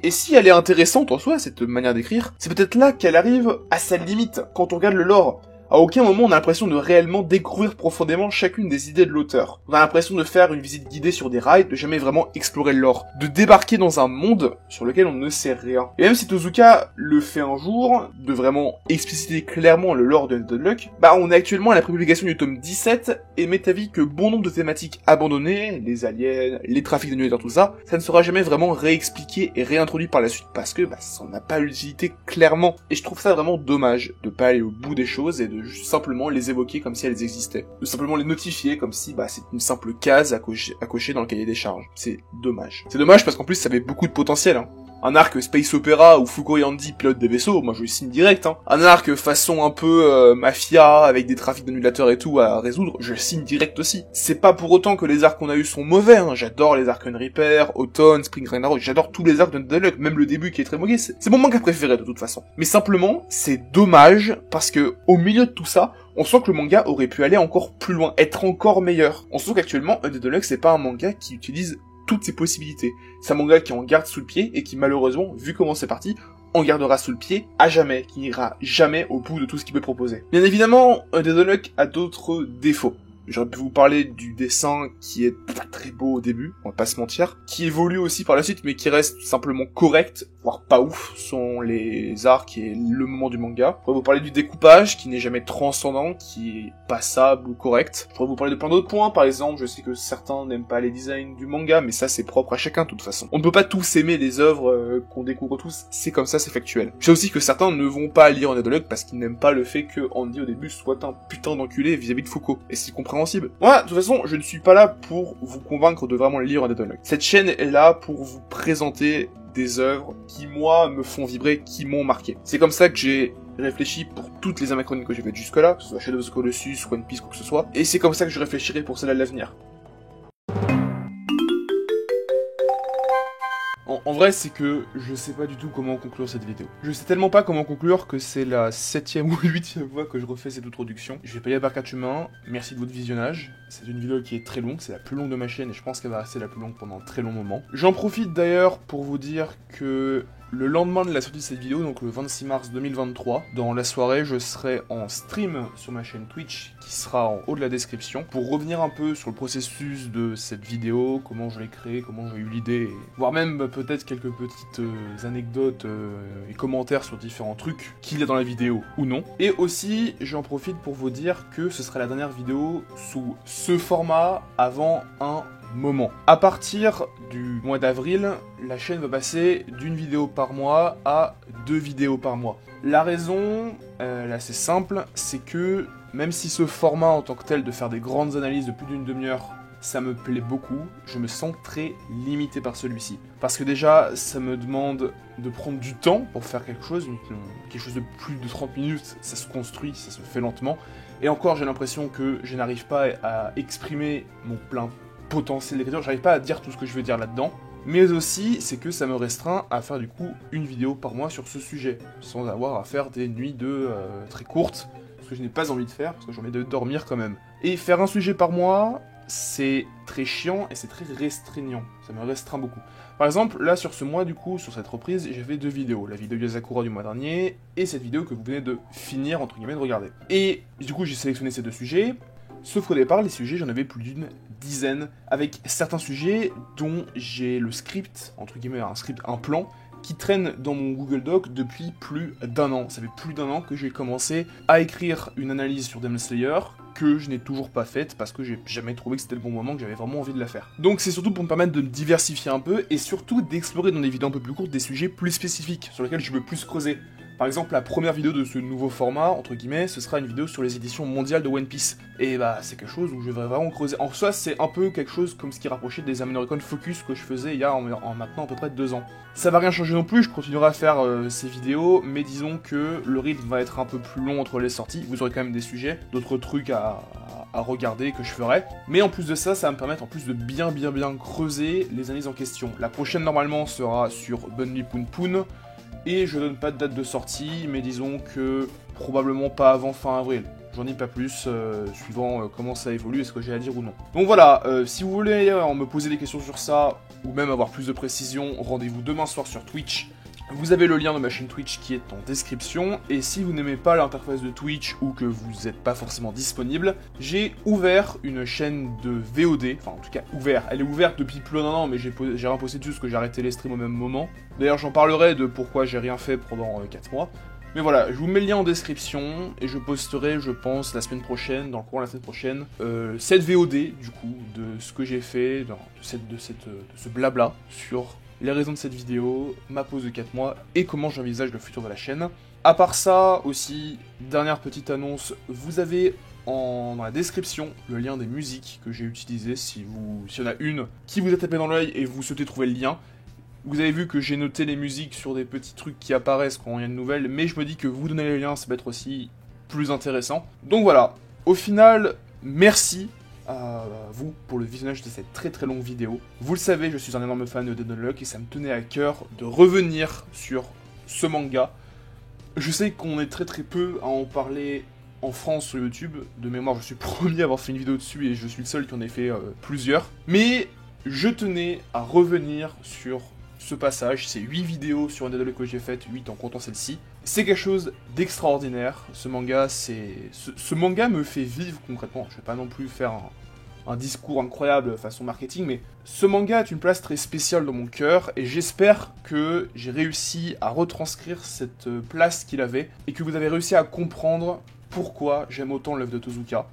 si elle est intéressante en soi, cette manière d'écrire, c'est peut-être là qu'elle arrive à sa limite, quand on regarde le lore. À aucun moment on a l'impression de réellement découvrir profondément chacune des idées de l'auteur. On a l'impression de faire une visite guidée sur des rails, de jamais vraiment explorer le lore, de débarquer dans un monde sur lequel on ne sait rien. Et même si Tozuka le fait un jour, de vraiment expliciter clairement le lore de Undead Unluck, on est actuellement à la prépublication du tome 17, et m'est avis que bon nombre de thématiques abandonnées, les aliens, les trafics d'annulateurs, tout ça, ça ne sera jamais vraiment réexpliqué et réintroduit par la suite, parce que ça n'a pas l'utilité clairement. Et je trouve ça vraiment dommage, de pas aller au bout des choses et de juste simplement les évoquer comme si elles existaient. De simplement les notifier comme si c'est une simple case à cocher dans le cahier des charges. C'est dommage. C'est dommage parce qu'en plus ça avait beaucoup de potentiel, hein. Un arc Space Opera où Foucault et Andy pilotent des vaisseaux, moi je le signe direct, hein. Un arc façon un peu mafia, avec des trafics d'annulateurs et tout à résoudre, je le signe direct aussi. C'est pas pour autant que les arcs qu'on a eu sont mauvais, hein. J'adore les arcs Unrepair, Autumn, Spring Ragnarok, j'adore tous les arcs de Undead Unluck, même le début qui est très moqué, c'est mon manga préféré de toute façon. Mais simplement, c'est dommage, parce que au milieu de tout ça, on sent que le manga aurait pu aller encore plus loin, être encore meilleur. On sent qu'actuellement, Undead Unluck c'est pas un manga qui utilise toutes ses possibilités. C'est un manga qui en garde sous le pied et qui malheureusement, vu comment c'est parti, en gardera sous le pied à jamais, qui n'ira jamais au bout de tout ce qu'il peut proposer. Bien évidemment, Dead Unluck a d'autres défauts. J'aurais pu vous parler du dessin qui est pas très beau au début, on va pas se mentir, qui évolue aussi par la suite mais qui reste simplement correct, voire pas ouf, sont les arcs et le moment du manga. Je pourrais vous parler du découpage qui n'est jamais transcendant, qui est passable ou correct. Je pourrais vous parler de plein d'autres points, par exemple, je sais que certains n'aiment pas les designs du manga, mais ça c'est propre à chacun de toute façon. On ne peut pas tous aimer les œuvres qu'on découvre tous, c'est comme ça, c'est factuel. Je sais aussi que certains ne vont pas lire Dead Unluck parce qu'ils n'aiment pas le fait que Andy au début soit un putain d'enculé vis-à-vis de Foucault, et c'est compréhensible. Moi, de toute façon, je ne suis pas là pour vous convaincre de vraiment lire Dead Unluck. Cette chaîne est là pour vous présenter des œuvres qui, moi, me font vibrer, qui m'ont marqué. C'est comme ça que j'ai réfléchi pour toutes les anachroniques que j'ai faites jusque-là, que ce soit Shadow of the Colossus, One Piece, quoi que ce soit, et c'est comme ça que je réfléchirai pour celle à l'avenir. En vrai, c'est que je sais pas du tout comment conclure cette vidéo. Je sais tellement pas comment conclure que c'est la 7ème ou 8ème fois que je refais cette introduction. Je vais payer par 4 humains, merci de votre visionnage. C'est une vidéo qui est très longue, c'est la plus longue de ma chaîne et je pense qu'elle va rester la plus longue pendant un très long moment. J'en profite d'ailleurs pour vous dire que le lendemain de la sortie de cette vidéo, donc le 26 mars 2023, dans la soirée, je serai en stream sur ma chaîne Twitch, qui sera en haut de la description, pour revenir un peu sur le processus de cette vidéo, comment je l'ai créée, comment j'ai eu l'idée, voire même peut-être quelques petites anecdotes et commentaires sur différents trucs qu'il y a dans la vidéo ou non. Et aussi, j'en profite pour vous dire que ce sera la dernière vidéo sous ce format avant un moment. À partir du mois d'avril, la chaîne va passer d'une vidéo par mois à 2 vidéos par mois. La raison, elle est assez simple, c'est que même si ce format en tant que tel de faire des grandes analyses de plus d'une demi-heure, ça me plaît beaucoup, je me sens très limité par celui-ci. Parce que déjà, ça me demande de prendre du temps pour faire quelque chose de plus de 30 minutes, ça se construit, ça se fait lentement. Et encore, j'ai l'impression que je n'arrive pas à exprimer mon plein potentiel d'écriture, j'arrive pas à dire tout ce que je veux dire là-dedans, mais aussi c'est que ça me restreint à faire du coup une vidéo par mois sur ce sujet, sans avoir à faire des nuits très courtes, ce que je n'ai pas envie de faire, parce que j'ai envie de dormir quand même. Et faire un sujet par mois, c'est très chiant et c'est très restreignant, ça me restreint beaucoup. Par exemple, là sur ce mois du coup, sur cette reprise, j'ai fait 2 vidéos, la vidéo Yasakura du mois dernier, et cette vidéo que vous venez de finir, entre guillemets, de regarder. Et du coup j'ai sélectionné ces 2 sujets, sauf qu'au départ, les sujets, j'en avais plus d'une dizaine, avec certains sujets dont j'ai le script, entre guillemets, un plan, qui traîne dans mon Google Doc depuis plus d'1 an. Ça fait plus d'1 an que j'ai commencé à écrire une analyse sur Demon Slayer, que je n'ai toujours pas faite, parce que j'ai jamais trouvé que c'était le bon moment, que j'avais vraiment envie de la faire. Donc c'est surtout pour me permettre de me diversifier un peu, et surtout d'explorer dans des vidéos un peu plus courtes des sujets plus spécifiques, sur lesquels je veux plus creuser. Par exemple, la première vidéo de ce nouveau format, entre guillemets, ce sera une vidéo sur les éditions mondiales de One Piece. Et bah, c'est quelque chose où je vais vraiment creuser. En soi, c'est un peu quelque chose comme ce qui rapprochait des American Focus que je faisais il y a en maintenant à peu près 2 ans. Ça va rien changer non plus, je continuerai à faire ces vidéos, mais disons que le rythme va être un peu plus long entre les sorties. Vous aurez quand même des sujets, d'autres trucs à regarder que je ferai. Mais en plus de ça, ça va me permettre en plus de bien creuser les analyses en question. La prochaine, normalement, sera sur Bunny Poon Poon. Et je donne pas de date de sortie, mais disons que probablement pas avant fin avril. J'en dis pas plus, suivant comment ça évolue et ce que j'ai à dire ou non. Donc voilà, si vous voulez me poser des questions sur ça, ou même avoir plus de précision, rendez-vous demain soir sur Twitch. Vous avez le lien de ma chaîne Twitch qui est en description, et si vous n'aimez pas l'interface de Twitch ou que vous n'êtes pas forcément disponible, j'ai ouvert une chaîne de VOD, enfin en tout cas ouvert, elle est ouverte depuis plus d'1 an, mais j'ai rien posté dessus parce que j'ai arrêté les streams au même moment. D'ailleurs j'en parlerai de pourquoi j'ai rien fait pendant 4 mois. Mais voilà, je vous mets le lien en description, et je posterai, je pense, la semaine prochaine, dans le courant de la semaine prochaine, cette VOD, du coup, de ce que j'ai fait, de ce blabla sur les raisons de cette vidéo, ma pause de 4 mois, et comment j'envisage le futur de la chaîne. À part ça, aussi, dernière petite annonce, vous avez dans la description le lien des musiques que j'ai utilisées, s'il y en a une qui vous a tapé dans l'œil et vous souhaitez trouver le lien. Vous avez vu que j'ai noté les musiques sur des petits trucs qui apparaissent quand il y a une nouvelle, mais je me dis que vous donner les liens, ça va être aussi plus intéressant. Donc voilà, au final, merci à vous pour le visionnage de cette très longue vidéo. Vous le savez, je suis un énorme fan de Dead Unluck et ça me tenait à cœur de revenir sur ce manga. Je sais qu'on est très peu à en parler en France sur YouTube. De mémoire, je suis le premier à avoir fait une vidéo dessus et je suis le seul qui en ait fait plusieurs. Mais je tenais à revenir sur ce passage, ces 8 vidéos sur Undead que j'ai faites, 8 en comptant celle-ci. C'est quelque chose d'extraordinaire, ce manga, ce manga me fait vivre concrètement, je vais pas non plus faire un discours incroyable façon marketing, mais ce manga a une place très spéciale dans mon cœur, et j'espère que j'ai réussi à retranscrire cette place qu'il avait, et que vous avez réussi à comprendre pourquoi j'aime autant l'œuvre de Tozuka.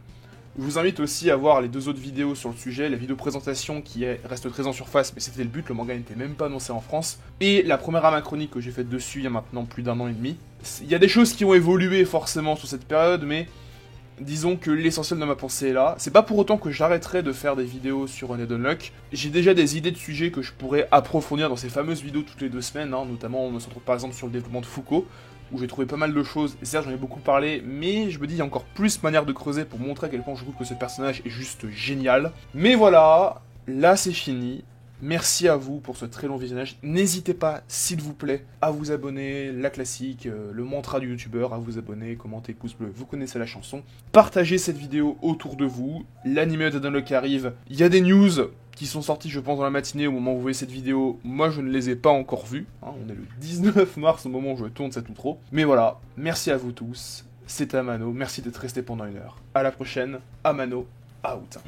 Je vous invite aussi à voir les 2 autres vidéos sur le sujet, la vidéo présentation qui reste très en surface, mais c'était le but, le manga n'était même pas annoncé en France, et la première anachronique que j'ai faite dessus il y a maintenant plus d'1 an et demi. Il y a des choses qui ont évolué forcément sur cette période, mais disons que l'essentiel de ma pensée est là. C'est pas pour autant que j'arrêterai de faire des vidéos sur Undead Unluck. J'ai déjà des idées de sujets que je pourrais approfondir dans ces fameuses vidéos toutes les 2 semaines, notamment on se retrouve par exemple sur le développement de Foucault, où j'ai trouvé pas mal de choses, et certes j'en ai beaucoup parlé, mais je me dis il y a encore plus manière de creuser pour montrer à quel point je trouve que ce personnage est juste génial. Mais voilà, là c'est fini. Merci à vous pour ce très long visionnage. N'hésitez pas, s'il vous plaît, à vous abonner, la classique, le mantra du youtubeur, à vous abonner, commenter, pouce bleu, vous connaissez la chanson. Partagez cette vidéo autour de vous, l'anime Undead Unluck arrive, il y a des news qui sont sortis je pense dans la matinée au moment où vous voyez cette vidéo, moi je ne les ai pas encore vus, on est le 19 mars au moment où je tourne cette outro. Mais voilà, merci à vous tous, c'était Amano, merci d'être resté pendant 1 heure. À la prochaine, Amano, out.